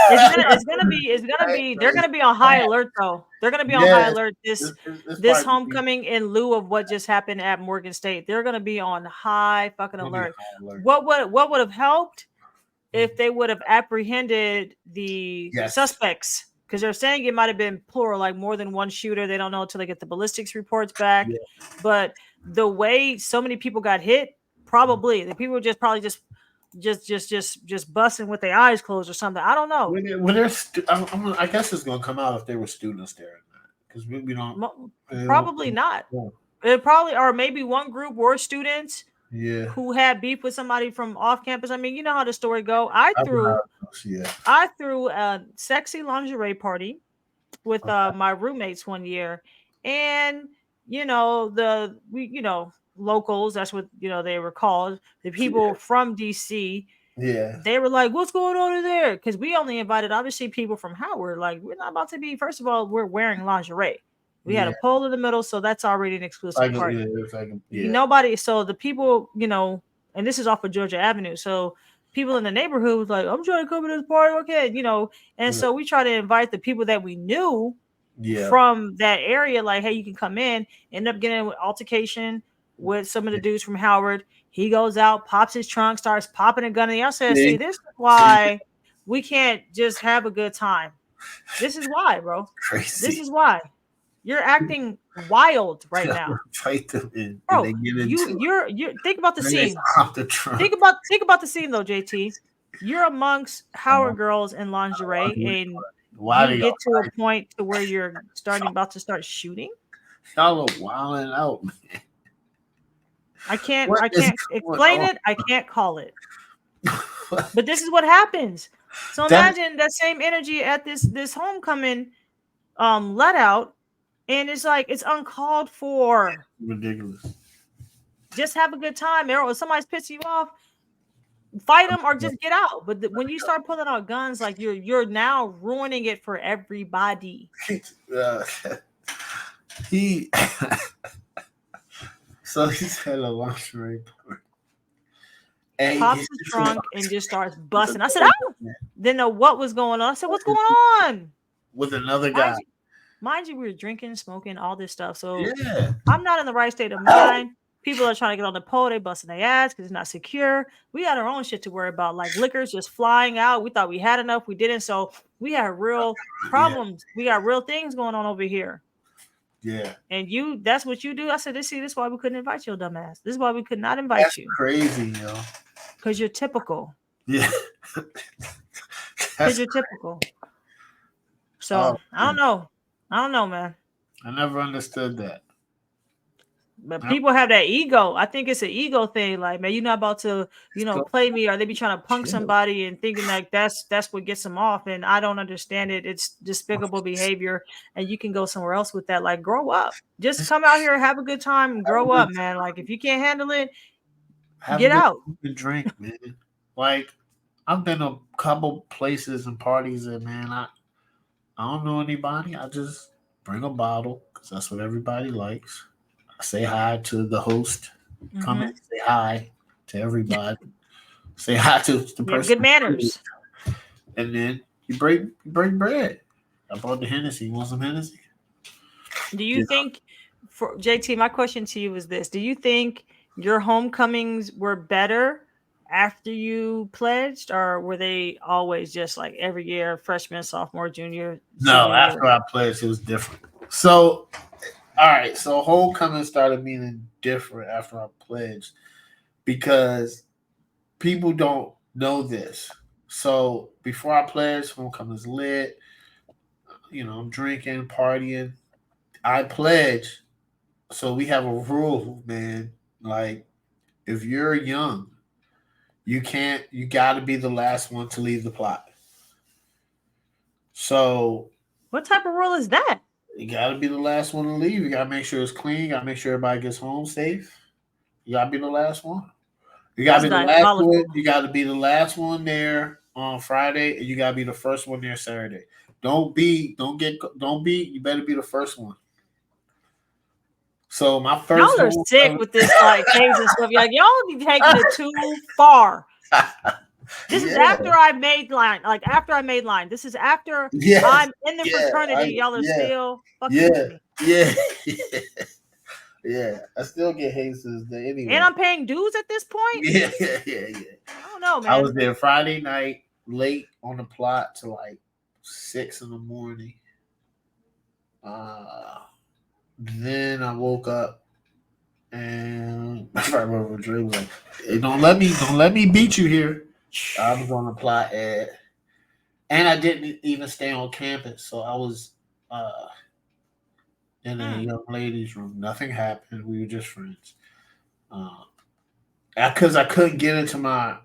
They're gonna be on high alert though. They're gonna be on high Yes, alert it's this probably gonna homecoming in lieu of what just happened at Morgan State. They're gonna be on high fucking be a alert. high alert. What would have helped Mm. if they would have apprehended the Yes. suspects? Because they're saying it might have been plural, like more than one shooter. They don't know until they get the ballistics reports back. Yeah. But the way so many people got hit, probably the people were just probably just busting with their eyes closed or something. I don't know. I guess it's gonna come out if there were students there because we don't. They don't. Probably not. Yeah. It probably, or maybe one group were students Yeah. who had beef with somebody from off campus. I mean, you know how the story go. I I've threw heard those, yeah. I threw a sexy lingerie party with Okay. my roommates one year, and locals. That's what they were called. The Yeah. people from DC. Yeah. They were like, "What's going on in there?" Because we only invited obviously people from Howard. Like, we're not about to be. First of all, we're wearing lingerie. We had Yeah. a pole in the middle, so that's already an exclusive party. It's like yeah. Nobody. So the people, and this is off of Georgia Avenue. So people in the neighborhood was like, I'm trying to come to this party, okay, and so we try to invite the people that we knew from that area, like, hey, you can come in. End up getting an altercation with some of the dudes from Howard. He goes out, pops his trunk, starts popping a gun in the air. I said, see, this is why we can't just have a good time. This is why, bro. Crazy. This is why. You're acting wild right now. Fight them and Bro, they get into you're think about the scene. Think about the scene though, JT. You're amongst Howard girls in lingerie, and you get to a point to where you're about to start shooting. Y'all are wilding out, man. I can't explain it. I can't call it. But this is what happens. So imagine that same energy at this homecoming let out, and it's like it's uncalled for. Ridiculous. Just have a good time. If somebody's pissing you off, fight them or just get out. But when you start pulling out guns, like you're now ruining it for everybody. So he's had a lingerie party. And pops his trunk and just starts busting. I said, oh, didn't know what was going on. I said, what's going on? With another guy. Mind you, we were drinking, smoking, all this stuff. So I'm not in the right state of mind. People are trying to get on the pole. They busting their ass because it's not secure. We had our own shit to worry about, like liquors just flying out. We thought we had enough. We didn't. So we had real problems. We got real things going on over here. Yeah. And that's what you do. I said, this is why we couldn't invite your dumb ass. This is why we could not invite you. Crazy, yo. Because you're typical. Yeah. Because you're typical. So I don't know, man. I never understood that. But people have that ego. I think it's an ego thing. Like, man, you're not about to, play me, or they be trying to punk somebody and thinking like that's what gets them off. And I don't understand it. It's despicable behavior. And you can go somewhere else with that. Like, grow up. Just come out here, have a good time, and grow up, man. Like, if you can't handle it, get out. Drink, man. Like, I've been to a couple places and parties, and man, I don't know anybody. I just bring a bottle because that's what everybody likes. I say hi to the host. Come and say hi to everybody. Say hi to the person. Good manners. And then you break bread. I brought the Hennessy. You want some Hennessy? Do you think, for JT, my question to you is this: do you think your homecomings were better after you pledged, or were they always just like every year, freshman, sophomore, junior? No, after I pledged, it was different. So, all right, so homecoming started meaning different after I pledged because people don't know this. So before I pledged, homecoming's lit. I'm drinking, partying. I pledge. So we have a rule, man. Like, if you're young, you got to be the last one to leave the plot. So what type of rule is that? You got to be the last one to leave. You got to make sure it's clean. You got to make sure everybody gets home safe. You got to be the last one. You got to be the last one. You got to be the last one there on Friday, and you got to be the first one there Saturday. You better be the first one. So my first. Y'all are sick with this like case and stuff. Like, y'all be taking it too far. This is after I made line. Like, after I made line. This is after I'm in the fraternity. Y'all are still fucking with me. Yeah. I still get hazes there anyway. And I'm paying dues at this point? Yeah. I don't know, man. I was there Friday night, late on the plot to like 6 a.m. Then I woke up and I remember Dre was like, hey, don't let me beat you here. I was on the plot and I didn't even stay on campus. So I was in a young ladies' room. Nothing happened. We were just friends. Because I couldn't get into my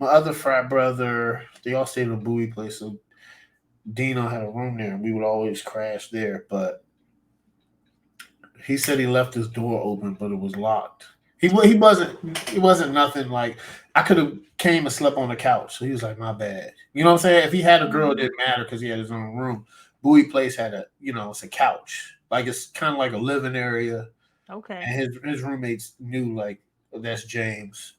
other frat brother, they all stayed in a Bowie place. So Dino had a room there, and we would always crash there. But he said he left his door open, but it was locked. He wasn't nothing like I could have came and slept on the couch. So he was like, my bad. You know what I'm saying? If he had a girl, it didn't matter because he had his own room. Bowie Place had it's a couch. Like, it's kind of like a living area. Okay. And his roommates knew, like, that's James.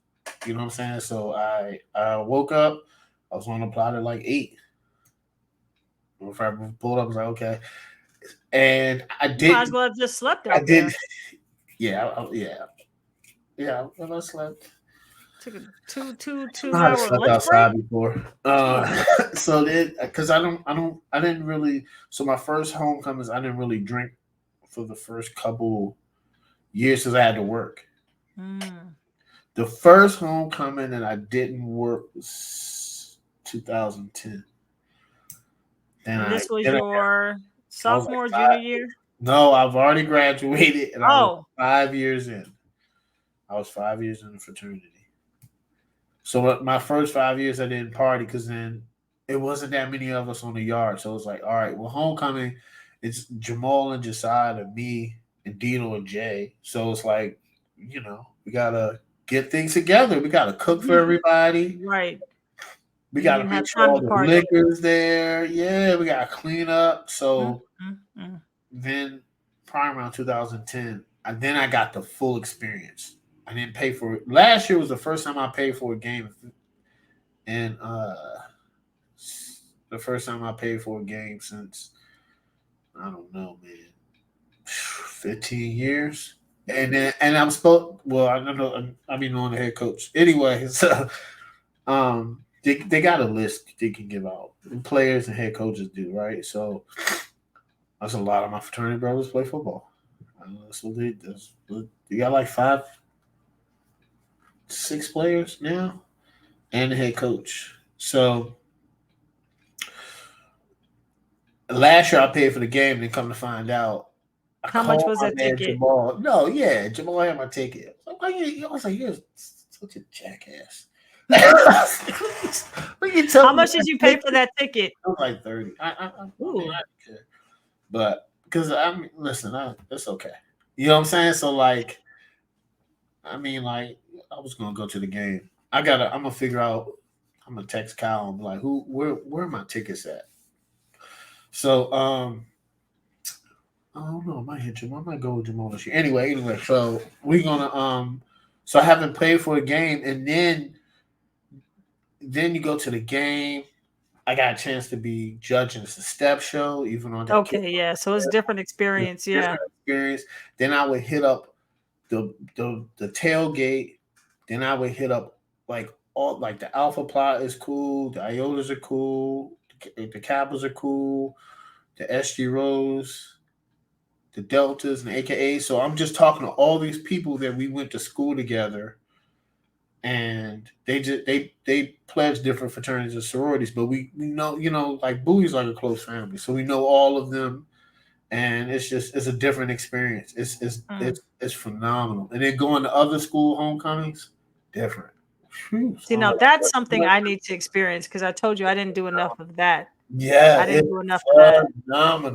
You know what I'm saying? So I woke up. I was on the plot at like 8. If I pulled up, I was like, okay, and I You might as didn't. well have just slept I out did. there. Yeah, yeah. I slept. Took a two I two might have hour slept lunch break. outside before. Jeez. So then, because I didn't really. So my first homecomings, I didn't really drink for the first couple years because I had to work. Mm. The first homecoming that I didn't work was 2010. And this was Then your I was like sophomore, junior 5. year. No, I've already graduated and I was Oh, 5 years in. I was 5 years in the fraternity. So my first 5 years, I didn't party because then it wasn't that many of us on the yard. So it was like, all right, well, homecoming, it's Jamal and Josiah and me and Dino and Jay. So it's like, we gotta get things together. We gotta cook for everybody. right. We You gotta didn't have make sure time all to the party. liquor's there. Yeah, we gotta clean up. Mm, So mm, mm. then, probably around 2010, then I got the full experience. I didn't pay for it. Last year was the first time I paid for a game, and the first time I paid for a game since I don't know, man, 15 years. And I'm supposed. Well, I don't know. I mean, on the head coach anyway. So, they got a list they can give out. And players and head coaches do, right? So that's a lot of my fraternity brothers play football. So they got like 6 players now, and the head coach. So last year I paid for the game, and then come to find out, I How much called was my that man ticket? Jamal. No, yeah, Jamal had my ticket. I was like, you're such a jackass. What you tell How me much did that you pay for ticket? that ticket? I was like 30. I mean, Ooh. I didn't care. But because I mean, listen, it's okay. You know what I'm saying? So like, I mean, like, I was gonna go to the game. I'm gonna figure out. I'm gonna text Kyle and be like, where are my tickets at? So I don't know. I might hit Jamal. I might go with Jamal this year. Anyway. So we're gonna So I haven't paid for a game, and then you go to the game. I got a chance to be judging the step show, even on the kid. Okay, yeah. So it's different experience. Yeah. Different experience. Then I would hit up the tailgate. Then I would hit up like all like the Alpha Plot is cool. The Iotas are cool. The Kappas are cool. The SG Rose, the Deltas, and the AKA. So I'm just talking to all these people that we went to school together, and they pledge different fraternities and sororities, but we know, like Bowie's like a close family, so we know all of them, and it's a different experience. Mm. It's phenomenal, and then going to other school homecomings, different. Whew, See, now that's something I need to experience because I told you I didn't do enough of that. yeah, I didn't it's do enough of that. phenomenal.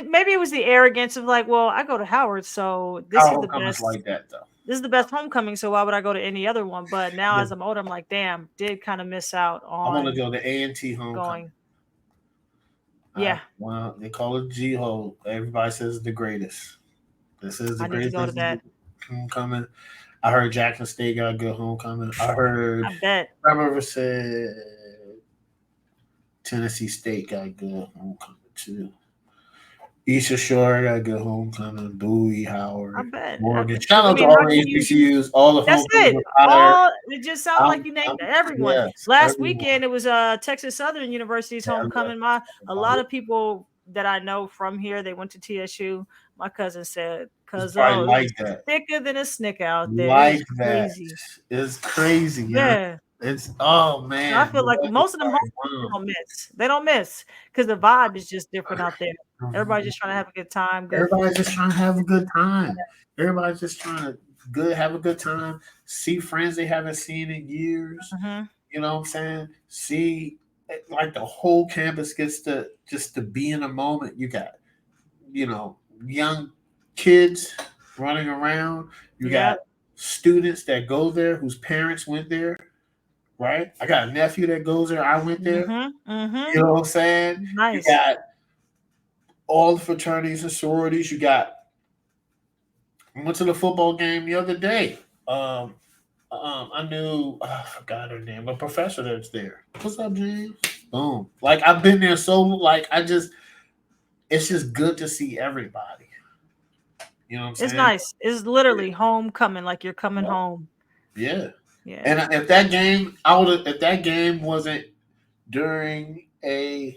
Maybe it was the arrogance of like, well, I go to Howard, so this Our is the homecomings best. like that though. This is the best homecoming, so why would I go to any other one? But now, Yeah. as I'm older, I'm like, damn, did kind of miss out I want to on go to A&T homecoming. going. Yeah, Well, they call it G Ho. Everybody says it's the greatest. This is the I need to greatest. go to This is the that. homecoming. I heard Jackson State got a good homecoming. I heard I bet. River said Tennessee State got a good homecoming too. Eastern Shore got a good homecoming. Bowie, I Howard, bet. Morgan. Because Shout I out to mean, all how the can you? HBCUs. All the That's homecomings it. were fire. All it just sounds like you named everyone. Yes, Last everyone. weekend it was Texas Southern University's homecoming. A lot of people that I know from here, they went to TSU. My cousin said, It's "Cause probably oh, it like was that. thicker than a snicker out there. It Like was that. crazy." It's crazy, yeah. Yeah. It's oh So I man. feel like most of them homecomings they don't miss. They don't miss because the vibe is just different out there. Everybody's just trying to have a good time, good Everybody's food. just trying to have a good time. Everybody's just trying to have a good time. See friends they haven't seen in years. Mhm. You know what I'm saying? See, like the whole campus gets to just to be in a moment. You got, you know, young kids running around. You got Yeah. students that go there whose parents went there. Right? I got a nephew that goes there. I went there. Mhm. You Mhm. know what I'm saying? You Nice. got all the fraternities and sororities. You got. I went to the football game the other day. Um, I knew I forgot her name, a professor that's there. What's up, James? Boom. Like I've been there so like I just it's just good to see everybody. You know what I'm It's saying? nice. It's literally homecoming, like you're coming Yeah. home. Yeah. Yeah. And if that game, I would have. If that game wasn't during a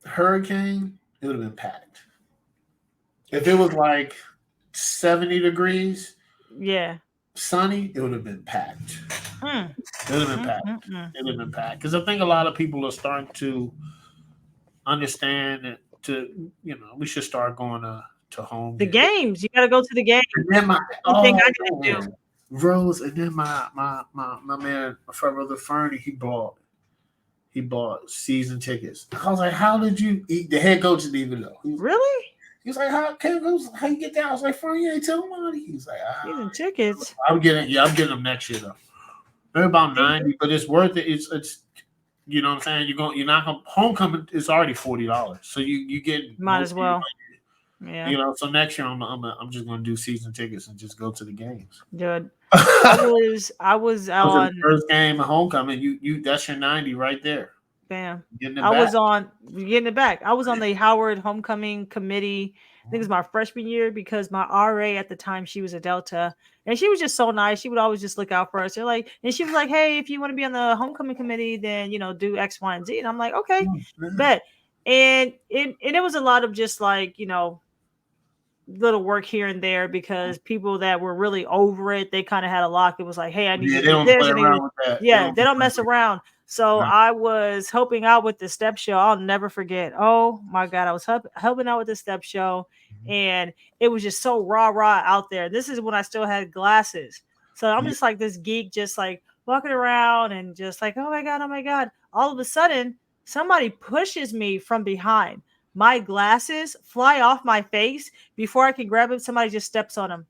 hurricane, it would have been packed. If it was like 70 degrees, Yeah. sunny, it would have been packed. Mm. It would have been packed. Mm. It would have been packed because I think a lot of people are starting to understand that we should start going to home The games. games. You got to go to the game. And then my One thing I gotta do. Rose, and then my man, my brother Fernie, he bought season tickets. I was like, how did you eat? The head coach didn't even know. Really? He was like, how you get down? I was like, Fernie, you ain't tell nobody. He was like, Season tickets. I'm getting them next year though. They're about 90, but it's worth it. It's you know what I'm saying? You're not gonna homecoming is already $40. So you get Might as well. Yeah. So next year I'm just gonna do season tickets and just go to the games. Good. I was on the first game of homecoming. You that's your 90 right there. Bam. Getting it I back. was on getting it back. I was on the Howard homecoming committee. I think it was my freshman year because my RA at the time, she was a Delta, and she was just so nice. She would always just look out for us. They're like, and she was like, "Hey, if you want to be on the homecoming committee, then do X, Y, and Z." And I'm like, "Okay, bet." And it was a lot of just like little work here and there because people that were really over it, they kind of had a lock. It was like, hey, I need to do this. They don't mess around. So I was helping out with the step show. I'll never forget. Oh my God. I was helping out with the step show and it was just so rah out there. This is when I still had glasses. So I'm just like this geek, just like walking around and just like, oh my God. All of a sudden, somebody pushes me from behind. My glasses fly off my face before I can grab it. Somebody just steps on them,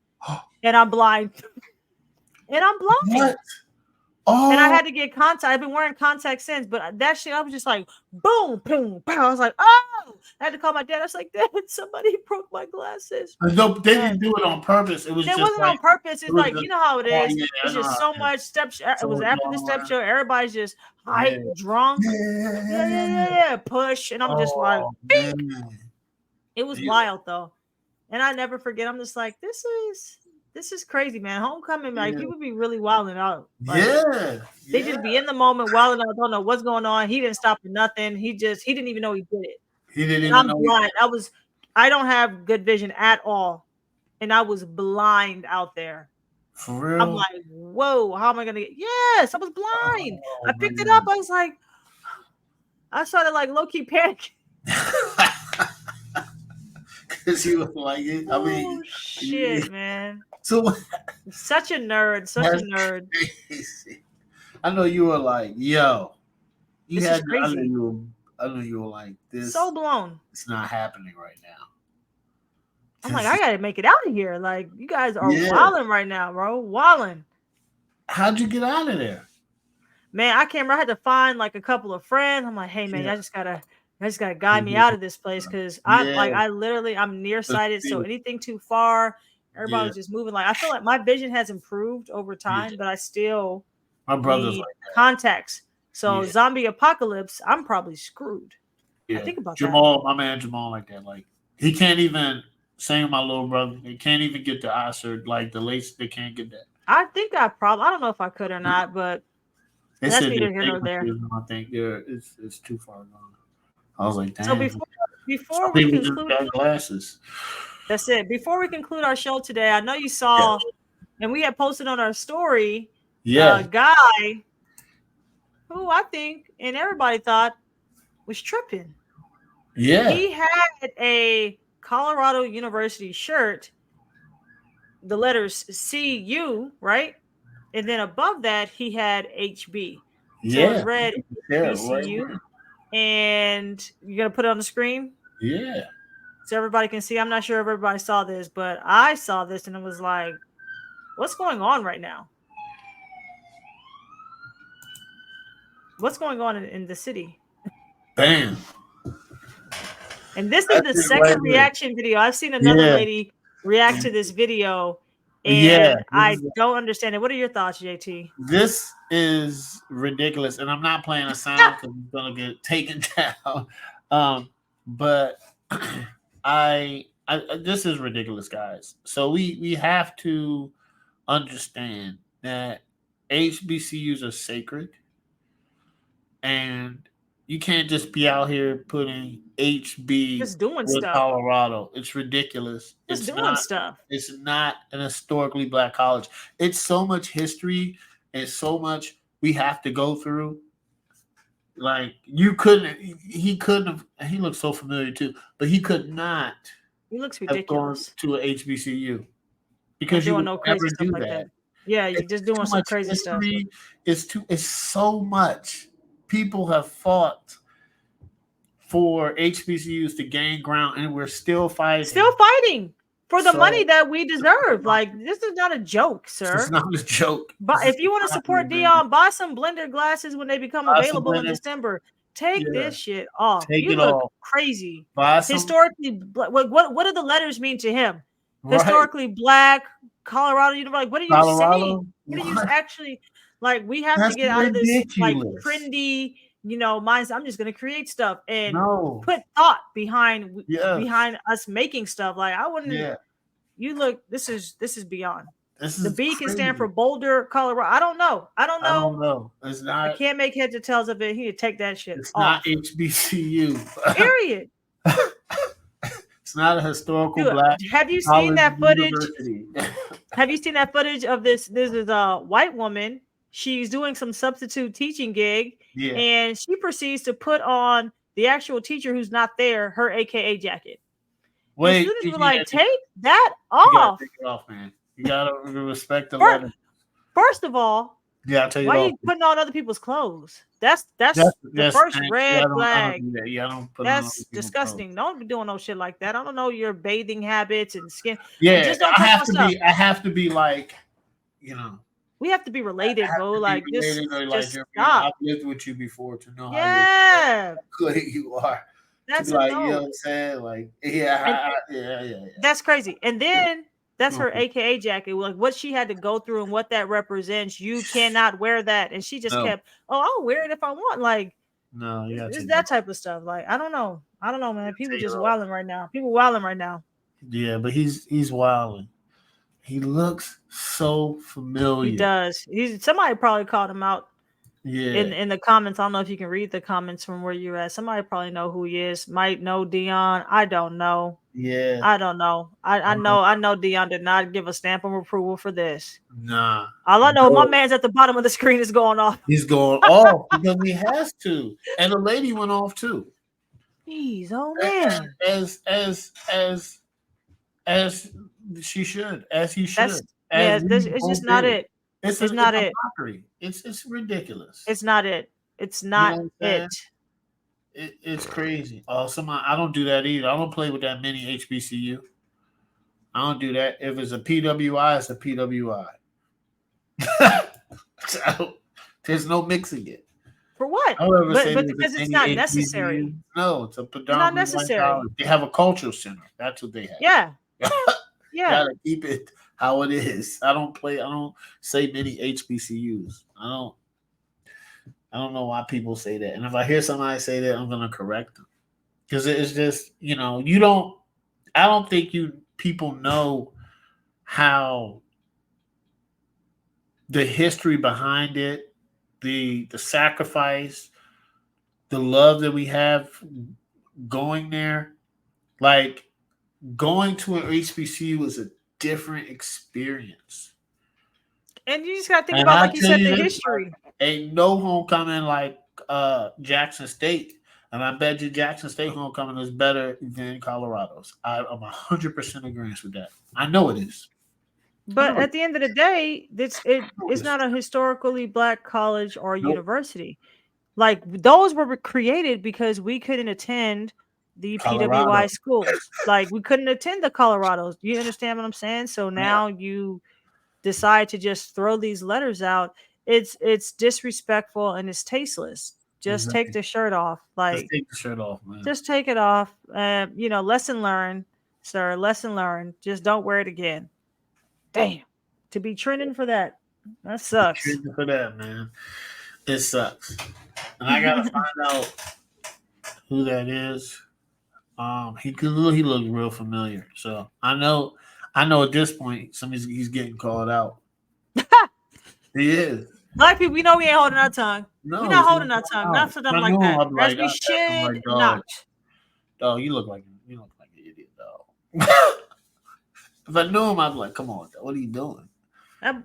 and I'm blind. What? Oh. And I had to get contact. I've been wearing contacts since, but that shit, I was just like, boom, boom, boom. I was like, oh! I had to call my dad. I was like, Dad, somebody broke my glasses. No, they didn't do it on purpose. It wasn't on purpose. It's like, you know how it is. It's just so much step. It was after the step show. Everybody's just drunk. Yeah. Push. And I'm just like, it was wild though. And I never forget. I'm just like, this is crazy, man. Homecoming, like people be really wilding out. Like, they just be in the moment, wilding out, don't know what's going on. He didn't stop for nothing. He didn't even know he did it. He didn't even I'm know. blind. I don't have good vision at all. And I was blind out there. For real? I'm like, whoa, how am I gonna get? Yes, I was blind. I picked it up. I was like, I started like low-key panicking. Because he was like, I mean, shit, man. So such a nerd. Crazy. I know you were like, yo, this is crazy. I know you were like, this. So blown. It's not happening right now. I'm like, I gotta make it out of here. Like, you guys are wilding right now, bro. Wilding. How'd you get out of there? Man, I had to find like a couple of friends. I'm like, hey man, I just gotta guide me out of this place because I'm nearsighted. So anything too far, everybody was just moving. Like, I feel like my vision has improved over time, but I still need contacts. So zombie apocalypse, I'm probably screwed. Yeah. I think about Jamal, my man Jamal, like that. Like, he can't even, same with my little brother, they can't even get the eye surgery. Like, the lace, they can't get that. I think I don't know if I could or not, but they that's neither here nor there. I think it's too far gone. I was like, damn. So before we conclude glasses. That's it. Before we conclude our show today, I know you saw, and we had posted on our story, a guy who I think and everybody thought was tripping. Yeah. He had a Colorado University shirt, the letters CU, right? And then above that, he had HB. So it was red HBCU. Right. And you're going to put it on the screen? Yeah. So everybody can see. I'm not sure if everybody saw this, but I saw this and it was like, what's going on right now? What's going on in the city? Bam. And this is the second reaction video. I've seen another lady react to this video, Yeah, and I don't understand it. What are your thoughts, JT? this is ridiculous, and I'm not playing a sound because it's gonna get taken down. But this is ridiculous, guys. So we have to understand that HBCUs are sacred, and you can't just be out here putting HB Just doing with stuff. Colorado. It's ridiculous. Just doing stuff. It's not an historically black college. It's so much history and so much we have to go through. Like you couldn't, he couldn't have. He looks so familiar too, but he could not He looks have gone ridiculous. to a HBCU And because you doing would no crazy never stuff do like that. that. Yeah, you're It's just too doing some much crazy stuff. history. It's so much. People have fought for HBCUs to gain ground, and we're still fighting. Still fighting for the So- money that we deserve. Like, this is not a joke, sir. It's not a joke. But This if you is want to not support a Dion, buy some blender glasses when they become Buy some available in blender- December. Take Yeah. this shit off. Take You it look off. crazy. Buy some. Historically, what do the letters mean to him? Right. Historically black, Colorado. You know, like, what are you Colorado? saying? What are you What? actually like? We have That's to get out of this like ridiculous. trendy, mindset. I'm just gonna create stuff and No. put thought behind Yes. behind us making stuff. Like, I wouldn't. Yeah. You look. This is beyond. This The is B can crazy. stand for Boulder, Colorado. I don't know. I don't know. It's I not. can't make heads or tails of it. He could take that shit It's off. not HBCU. Period. It's not a historical Dude, black. have you seen college that footage? university. Have you seen that footage of this? This is a white woman. She's doing some substitute teaching gig, Yeah. and she proceeds to put on the actual teacher who's not there, her AKA jacket. Wait. And students you were like, gotta- take that you gotta off. take it off, man. You gotta respect the First- letter. First of all, Yeah, I'll tell you. why are off. you putting on other people's clothes? That's the first red I don't flag. do that. Yeah, I don't put on other That's people's disgusting. Don't be doing no shit like that. I don't know your bathing habits and skin. clothes. Yeah, Just don't I touch have my to stuff. be. I have to be like, you know. We have to be related, I have bro. to be Like, just related, or just you're- stop. I've lived with you before to know Yeah, how good you are. that's to be a like, you know no. what I'm saying? Like, yeah. That's crazy. And then that's her Mhm. AKA jacket. Like, what she had to go through and what that represents. You cannot wear that. And she just No. kept, I'll wear it if I want. Like, No, you it's got that type of stuff. Like, I don't know, man. People take just it off. wilding right now. People wilding right now. Yeah, but he's wilding. He looks so familiar. He does. Somebody probably called him out Yeah. in the comments. I don't know if you can read the comments from where you're at. Somebody probably know who he is. Might know Dion. I don't know. Yeah. I don't know. I know Dion did not give a stamp of approval for this. Nah. All I know, No. my man's at the bottom of the screen is going off. He's going off because he has to. And the lady went off too. Jeez, oh man. As she should, as he should. That's yeah, as we it's just both not did. it. It's not a it. mockery. It's ridiculous. It's not it. It's know not what I'm saying? it. It's crazy. Oh, I don't do that either. I don't play with that mini HBCU. I don't do that. If it's a PWI, it's a PWI. So, there's no mixing it. For what? I don't ever say But there's because a it's mini not necessary. HBCU. No, it's a predominantly necessary. white college. They have a cultural center. That's what they have. Yeah. Yeah. Gotta keep it how it is. I don't say many HBCUs. I don't know why people say that. And if I hear somebody say that, I'm gonna correct them. Because it's just, I don't think people know how the history behind it, the sacrifice, the love that we have going there. Like, going to an HBCU is a different experience. And you just gotta think And about, I like you tell said, you the this, history. Ain't no homecoming like Jackson State. And I bet you Jackson State homecoming is better than Colorado's. I'm 100% agreement with that. I know it is. But at the end of the day, it's not a historically black college or Nope. university. Like, those were created because we couldn't attend the Colorado. PWI schools. Like, we couldn't attend the Colorados. You understand what I'm saying? So now you decide to just throw these letters out. It's disrespectful and it's tasteless. Just take the shirt off. Like, Just take the shirt off, man. just take it off. Lesson learned, sir. Lesson learned. Just don't wear it again. Damn. To be trending for that sucks. Trending for that, man. It sucks. And I gotta find out who that is. He looks real familiar. So I know at this point he's getting called out. He is. Black people, we know we ain't holding our tongue. No, we're not holding our tongue. Not for something like that. As we should not. Dog, you look like an idiot, dog. If I knew him, I'd be like, come on, what are you doing?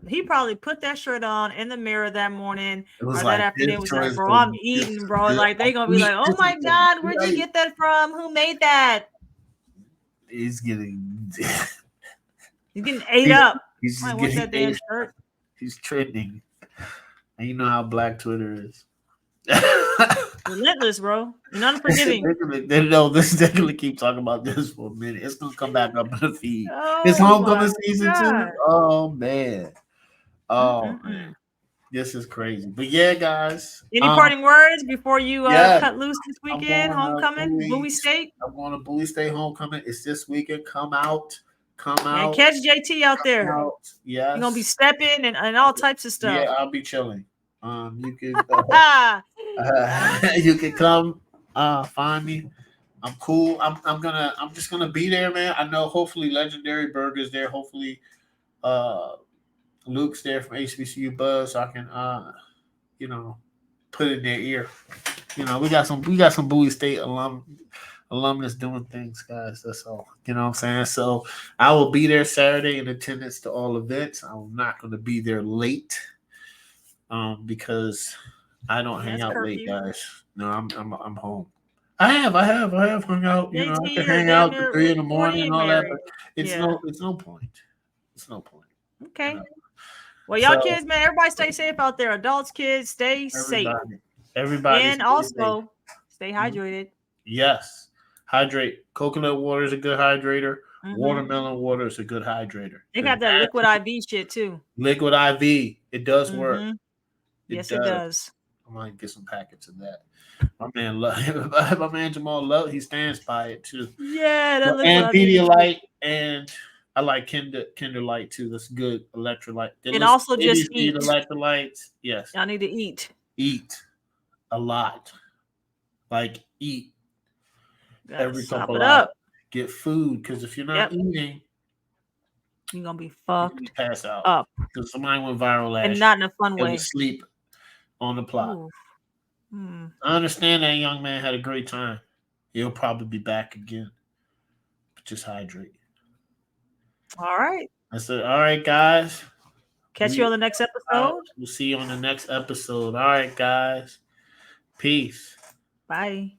He probably put that shirt on in the mirror that morning or like, that afternoon. Was like, bro, I'm eating, bro. Like they gonna be like, oh my god, where'd you get that from? Who made that? He's getting ate up. He's like, what's that damn shirt? He's trending, and you know how Black Twitter is. Relentless, bro. And unforgiving. They're gonna keep talking about this for a minute. It's gonna come back up in the feed. It's homecoming season 2. Oh man. Man. This is crazy. But yeah, guys. Any parting words before you cut loose this weekend? Homecoming, Bowie State. I'm going to Bowie State homecoming. It's this weekend. Come out. And catch JT out there. Yes. You're gonna be stepping and all types of stuff. Yeah, I'll be chilling. You can you can come find me. I'm cool. I'm just gonna be there, man. I know hopefully Legendary Burger's there. Hopefully Luke's there from HBCU Buzz, so I can put it in their ear. We got some Bowie State alumnus doing things, guys. That's all. You know what I'm saying? So I will be there Saturday in attendance to all events. I'm not gonna be there late. Because I don't hang out late, guys. No, I'm home. I have hung out. I can hang out at 3 in the morning and all that, but it's no point. It's no point. Okay. Well, y'all kids, man, everybody stay safe out there. Adults, kids, stay safe. Everybody. And also stay hydrated. Yes. Hydrate. Coconut water is a good hydrator. Watermelon water is a good hydrator. They got that liquid IV shit too. Liquid IV. It does work. Yes, it does. I might get some packets of that. My man Jamal Love, he stands by it too. Yeah, that and Pedialyte, and I like Kinder Light too. That's good electrolyte. And also just eat electrolytes. Yes, y'all need to eat. Eat a lot. Like eat every couple of hours. Get food, because if you're not eating, you're gonna be fucked. You pass out up. Because somebody went viral last and not in a fun way. Sleep on the plot. I understand that young man had a great time. He'll probably be back again. But just hydrate. All right. That's it. All right, guys. Catch you on the next episode. We'll see you on the next episode. All right, guys. Peace. Bye.